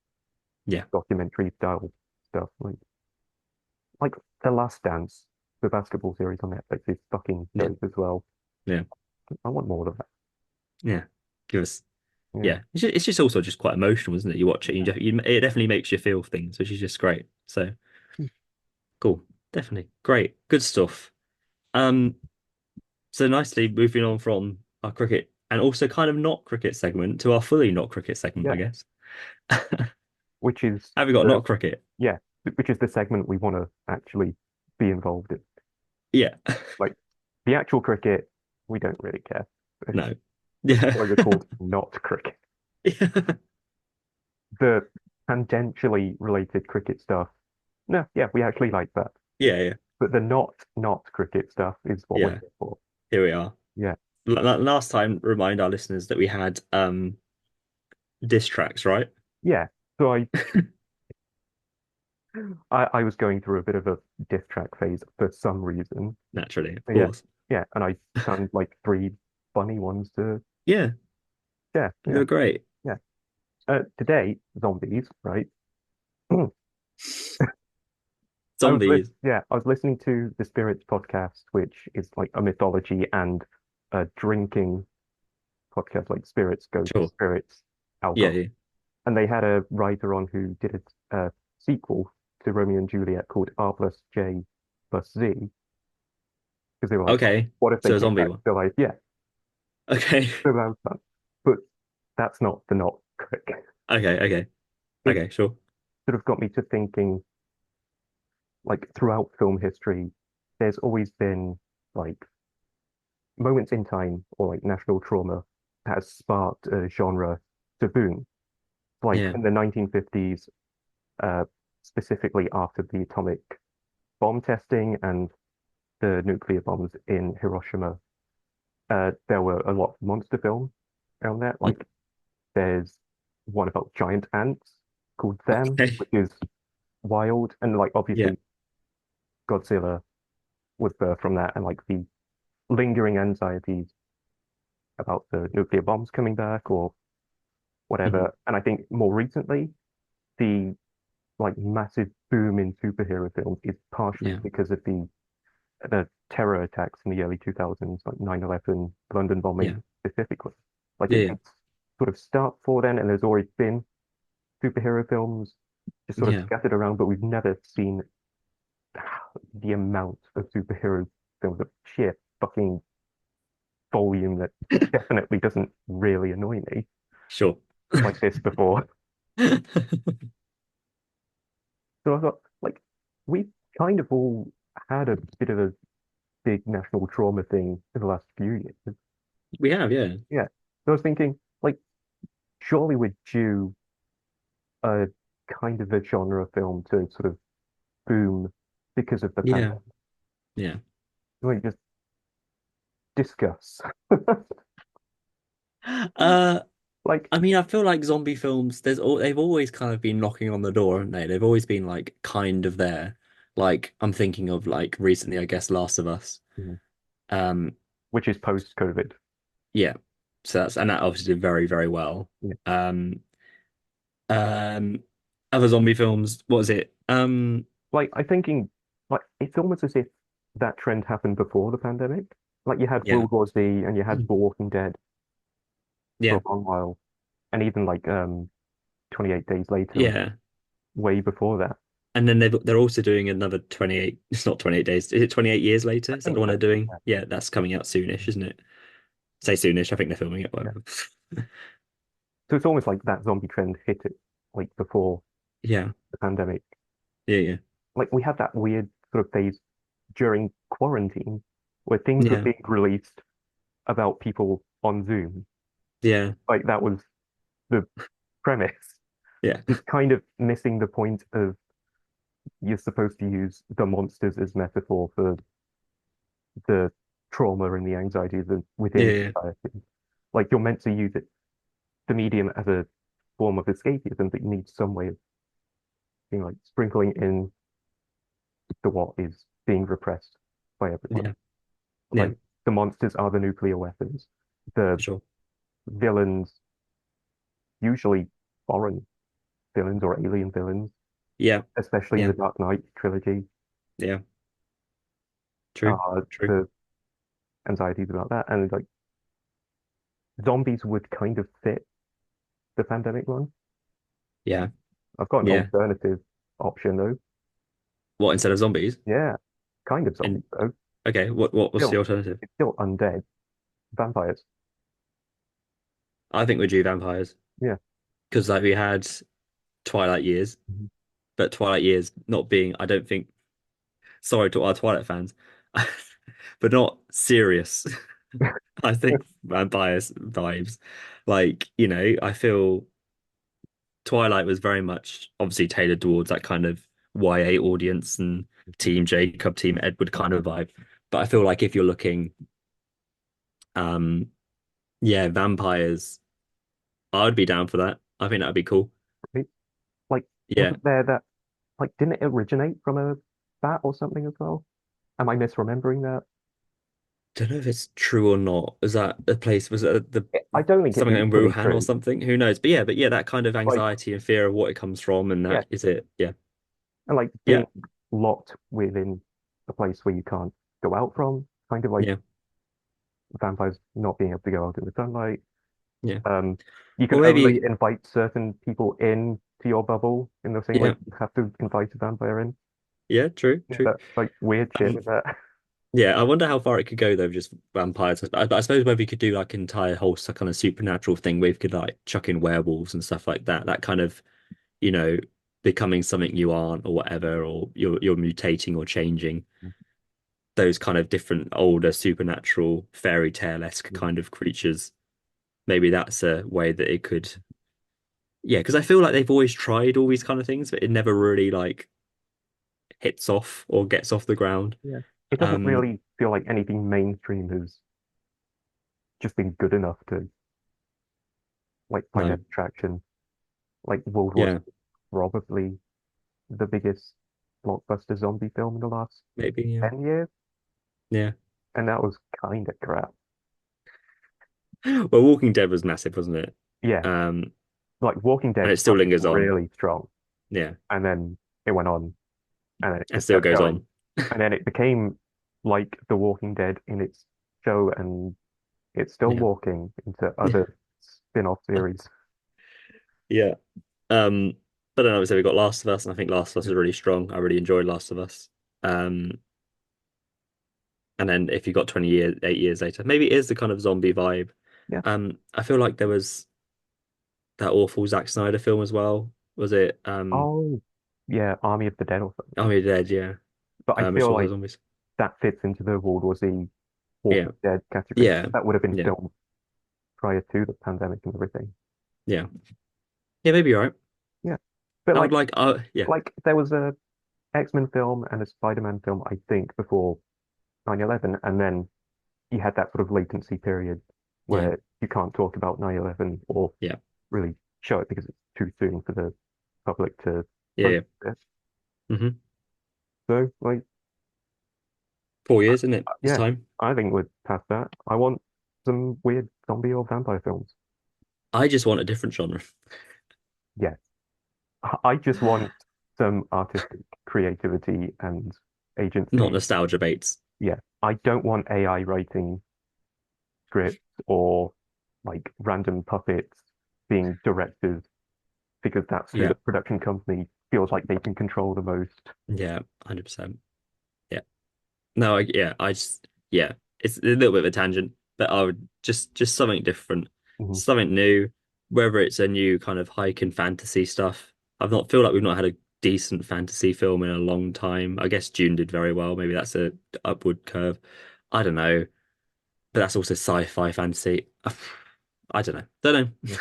Yeah, documentary style stuff. Like The Last Dance, the basketball series on Netflix is fucking yeah, dope as well. yeah, I want more of that. yeah. Give us. Yeah. Yeah, it's just also just quite emotional, isn't it? You watch it, it definitely makes you feel things, which is just great. So cool, definitely great, good stuff. Um, so nicely moving on from our cricket and also kind of not cricket segment to our fully not cricket segment, I Yeah. guess. Which is Have we got the not cricket? yeah, which is the segment we want to actually be involved in. Yeah, Like the actual cricket, we don't really care. no, That's yeah, why they're called not cricket. yeah, The tangentially related cricket stuff, no, yeah, we actually like that. yeah, yeah, But the not cricket stuff is what we're yeah. here for. Here we are. Yeah. Last time, remind our listeners that we had diss tracks, right? Yeah. So I was going through a bit of a diss track phase for some reason. Naturally, of Yeah. course. Yeah. And I found like three funny ones to Yeah, share. they Yeah. were great. Yeah. Today, zombies, right? Zombies. I was listening to the Spirits podcast, which is like a mythology and a drinking podcast, like spirits, ghosts, Sure. spirits, Yeah, alcohol. yeah. And they had a writer on who did a sequel to Romeo and Juliet called R plus J plus Z, because they were like, Okay. what if they So a came zombie back one. to life? Yeah, Okay. so that was fun. But that's not the not crick. Okay, okay. It Okay, sure. sort of got me to thinking, like throughout film history, there's always been like moments in time or like national trauma that has sparked a genre to boom. Like Yeah. in the 1950s, uh, specifically after the atomic bomb testing and the nuclear bombs in Hiroshima, there were a lot of monster films around that. Mm, Like there's one about giant ants called Them, okay. which is wild, and like Yeah. obviously Godzilla was birthed from that, and like the lingering anxieties about the nuclear bombs coming back or Mhm. whatever. And I think more recently, the like massive boom in superhero films is partially Yeah. because of the terror attacks in the early 2000s, like 9/11, London Yeah. bombing specifically. Like Yeah. it Yeah. did sort of start before then, and there's always been superhero films just sort of Yeah. scattered around, but we've never seen the amount of superhero films of sheer fucking volume that definitely doesn't really annoy me Sure. like this before. So I thought, like, we kind of all had a bit of a big national trauma thing in the last few years. We have, yeah. Yeah. So I was thinking, like, surely we're due a kind of a genre film to sort of boom because of the Yeah. pandemic. Yeah. Like, just Discuss. Uh, Like, I mean, I feel like zombie films, they've always kind of been knocking on the door, haven't they? They've always been like kind of there. Like I'm thinking of like recently, I guess, Last of Us. mhm, Um, which is post-COVID. yeah. So that's and that obviously did very, very well. Yeah. Um, um, other zombie films, what was it? Like, I thinking, like, it's almost as if that trend happened before the pandemic. Like, you had Yeah. World War Z and you had The Walking Dead for Yeah. a long while, and even like 28 Days Later was Yeah. way before that. And then they're also doing another 28, it's not 28 days. Is it 28 years later? I Is that the think one they're so. doing? Yeah. Yeah, that's coming out soonish, isn't it? Say soonish, I think they're filming it, Yeah. whatever. So it's almost like that zombie trend hit it like before Yeah. the pandemic. Yeah, yeah. Like we had that weird sort of phase during quarantine where things were Yeah. being released about people on Zoom. Yeah. Like that was the premise. Yeah. Just kind of missing the point of you're supposed to use the monsters as metaphor for the trauma and the anxiety that Yeah. within Yeah. society. Like you're meant to use it, the medium as a form of escapism, but you need some way of being like sprinkling in the what is being repressed by everyone. Yeah. Yeah, Like the monsters are the nuclear weapons. for The sure. villains, usually foreign villains or alien villains, Yeah. especially in Yeah. the Dark Knight trilogy, Yeah. True. are True. the anxieties about that. And like zombies would kind of fit the pandemic one. Yeah. I've got an Yeah. alternative option though. What instead of zombies? Yeah, kind of And zombies though. okay, what's the Still, alternative? it's still undead vampires. I think we do vampires Yeah. because like we had Twilight Years, Mhm. but Twilight Years not being, I don't think, sorry to our Twilight fans, but not serious. I think vampires vibes. Like, I feel Twilight was very much obviously tailored towards that kind of YA audience and Team Jacob, Team Edward kind of vibe. But I feel like if you're looking, um, yeah, vampires, I would be down for that. I think that'd be cool. Right? Like, Yeah. wasn't there that like didn't it originate from a bat or something as well? Am I misremembering that? Don't know if it's true or not. Is that a place? Was it the I don't think it something is in fully Wuhan or true. something? Who knows? But yeah, that kind of Like, anxiety and fear of what it comes from, and yeah, that is it. Yeah, and like yeah, being locked within a place where you can't go out from, kind of like yeah, vampires not being able to go out in the sunlight. yeah. Um, you Or can only maybe, invite certain people in to your bubble in the same way yeah, you have to invite a vampire in. yeah. True, Yeah, true. that like weird shit Um, with that. yeah. I wonder how far it could go though, just vampires. I suppose maybe you could do like entire whole kind of supernatural thing where you could like chuck in werewolves and stuff like that. That kind of, you know, becoming something you aren't or whatever, or you're mutating or changing. Those kind of different older supernatural fairy tale-esque kind of creatures. Maybe that's a way that it could, yeah, because I feel like they've always tried all these kind of things, but it never really like hits off or gets off the ground. Yeah. It doesn't Um, really feel like anything mainstream has just been good enough to like find no, an attraction. Like World War Z, yeah, probably the biggest blockbuster zombie film in the last maybe, yeah, 10 years, yeah. and that was kind of crap. Well, Walking Dead was massive, wasn't it? Yeah, Um, like Walking and Dead it still started lingers on. really strong, Yeah, and then it went on, and then it and just still kept goes going, on. and then it became like The Walking Dead in its show, and it's still Yeah, walking into other spin-off series. yeah. But then obviously we got Last of Us, and I think Last of Us Yeah. is really strong. I really enjoyed Last of Us. Um, and then if you got 20 years, 8 years later, maybe it is the kind of zombie vibe. Yeah. I feel like there was that awful Zack Snyder film as well. Was it Oh, yeah, Army of the Dead or something. Army of the Dead? Yeah, But I which feel also like zombies. that fits into the World War Z Yeah, Walking Dead category. yeah, That would have been yeah, filmed prior to the pandemic and everything. yeah, yeah. Maybe you're right. Yeah. But I would like. Yeah, like there was a X-Men film and a Spider-Man film, I think, before 9/11, and then you had that sort of latency period Yeah. where you can't talk about 9/11 or Yeah. really show it because it's too soon for the public to Yeah. process Yeah. it. hmm So, like, 4 years, isn't it? It's yeah, time. I think we're past that. I want some weird zombie or vampire films. I just want a different genre, Yes, I just want some artistic creativity and not agency. nostalgia baits. Yeah, I don't want AI writing scripts or like random puppets being directors because that's who Yeah. the production company feels like they can control the most. Yeah. 100%. Yeah. No, yeah, yeah, it's a little bit of a tangent, but I would just something different, Mhm. something new, whether it's a new kind of hike and fantasy stuff. I've not feel like we've not had a decent fantasy film in a long time. I guess Dune did very well. Maybe that's a upward curve. I don't know, but that's also sci-fi fantasy. I don't know. Don't know. Yeah.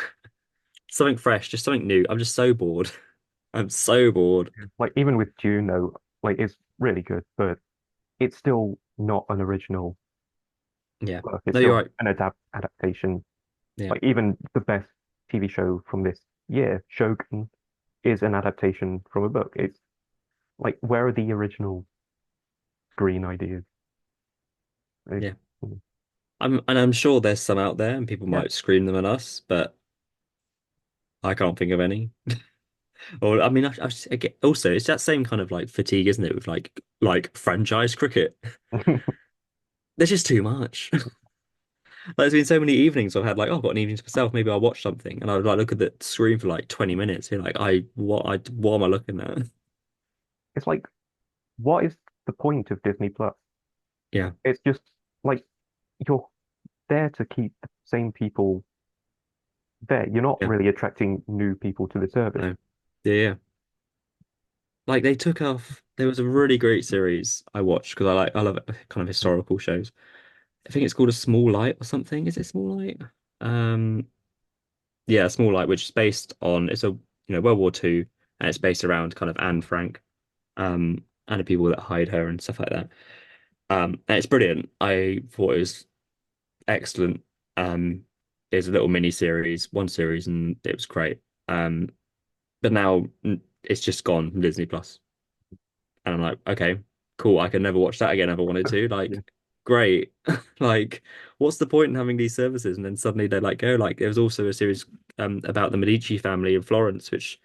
Something fresh, just something new. I'm just so bored. I'm so bored. Like even with Dune though, like it's really good, but it's still not an original Yeah. work. It's No, you're still right. an adaptation. Yeah. Like even the best TV show from this year, Shogun, is an adaptation from a book. It's like where are the original green ideas? It- Yeah. I'm sure there's some out there and people yeah. might scream them at us, but I can't think of any. Or I mean, also it's that same kind of like fatigue, isn't it, with like franchise cricket? There's just too much. Like, there's been so many evenings I've had like, oh, I've got an evening to myself. Maybe I'll watch something, and I would like look at the screen for like 20 minutes. Be like, what am I looking at? It's like, what is the point of Disney Plus? Yeah, It's just like you're there to keep the same people there. You're not yeah, really attracting new people to the service. no, yeah, yeah. Like they took off. There was a really great series I watched because I love kind of historical shows. I think it's called A Small Light or something. Is it Small Light? Um, yeah, Small Light, which is based on it's a World War II, and it's based around kind of Anne Frank, and the people that hide her and stuff like that. And it's brilliant. I thought it was excellent. It's a little mini series, one series, and it was great. But now it's just gone from Disney Plus, and I'm like, okay, cool. I can never watch that again if I wanted to. Yeah. Like, great. Like, what's the point in having these services? And then suddenly they like go. Like, there was also a series about the Medici family in Florence, which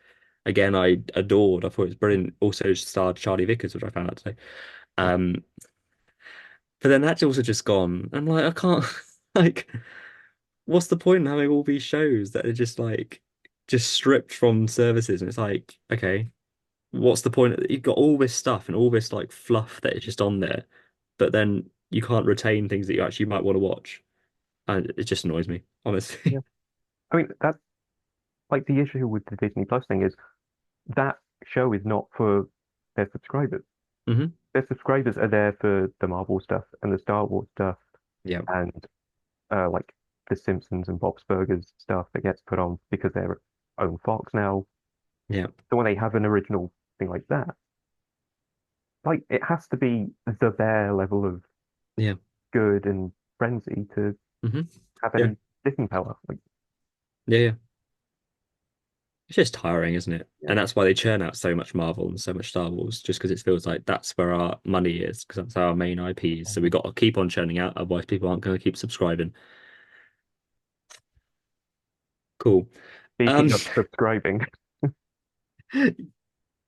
again I adored. I thought it was brilliant. Also starred Charlie Vickers, which I found out today. Um, but then that's also just gone. I'm like, I can't like what's the point in having all these shows that are just stripped from services? And it's like, okay, what's the point? You've got all this stuff and all this like fluff that is just on there, but then you can't retain things that you actually might want to watch. And it just annoys me, Yeah. honestly. I mean, that's like the issue with the Disney Plus thing is that show is not for their subscribers. hmm Their subscribers are there for the Marvel stuff and the Star Wars stuff Yeah. and like the Simpsons and Bob's Burgers stuff that gets put on because they're own Fox now. Yeah. So when they have an original thing like that, like it has to be the bare level of Yeah. good and frenzy to hmm have Yeah. any sticking power. Like, Yeah. Yeah. It's just tiring, isn't it? yeah, And that's why they churn out so much Marvel and so much Star Wars, just because it feels like that's where our money is, because that's our main IPs. So we got to keep on churning out, otherwise people aren't going to keep subscribing. Cool. Um, speaking of subscribing,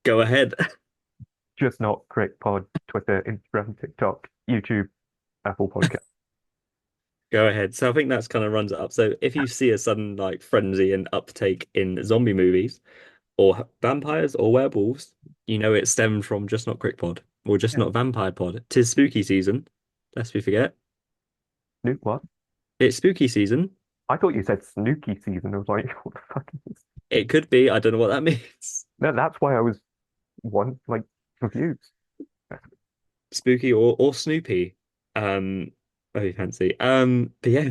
go ahead. just not Crick Pod, Twitter, Instagram, TikTok, YouTube, Apple Podcast. Go ahead. So I think that's kind of runs it up. So if you see a sudden like frenzy and uptake in zombie movies or vampires or werewolves, you know it stemmed from Just Not Crick Pod or Just Yeah. Not Vampire Pod. Tis spooky season, lest we forget. Snoop, what? It's spooky season. I thought you said Snooky season. I was like, what the fuck is this? It could be. I don't know what that means. That's why I was like confused. Spooky or Snoopy. Very fancy. But yeah,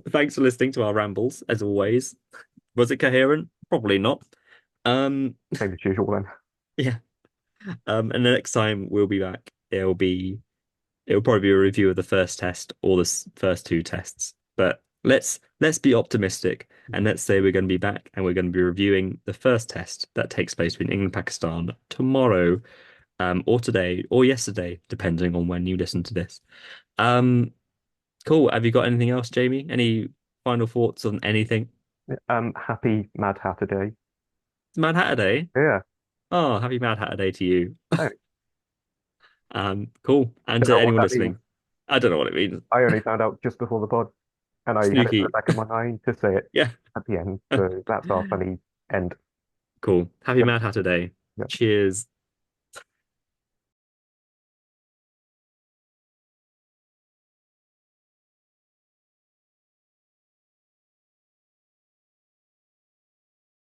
thanks for listening to our rambles as always. Was it coherent? Probably not. Um, Same as usual then. yeah. And the next time we'll be back, it'll be It'll probably be a review of the first test or the first two tests. But let's be optimistic and let's say we're going to be back and we're going to be reviewing the first test that takes place between England and Pakistan tomorrow, or today or yesterday, depending on when you listen to this. Um, cool. Have you got anything else, Jamie? Any final thoughts on anything? Happy Mad Hatter Day. It's Mad Hatter Day. Yeah, Oh, happy Mad Hatter Day to you. thanks. Cool. And Don't to know what anyone that means. listening, I don't know what it means. I only found out just before the pod, and I had it in the Snooky. back of my mind to say it Yeah. at the end. So that's our funny end. Cool. Happy Yep. Mad Hatter Day. Yep. Cheers.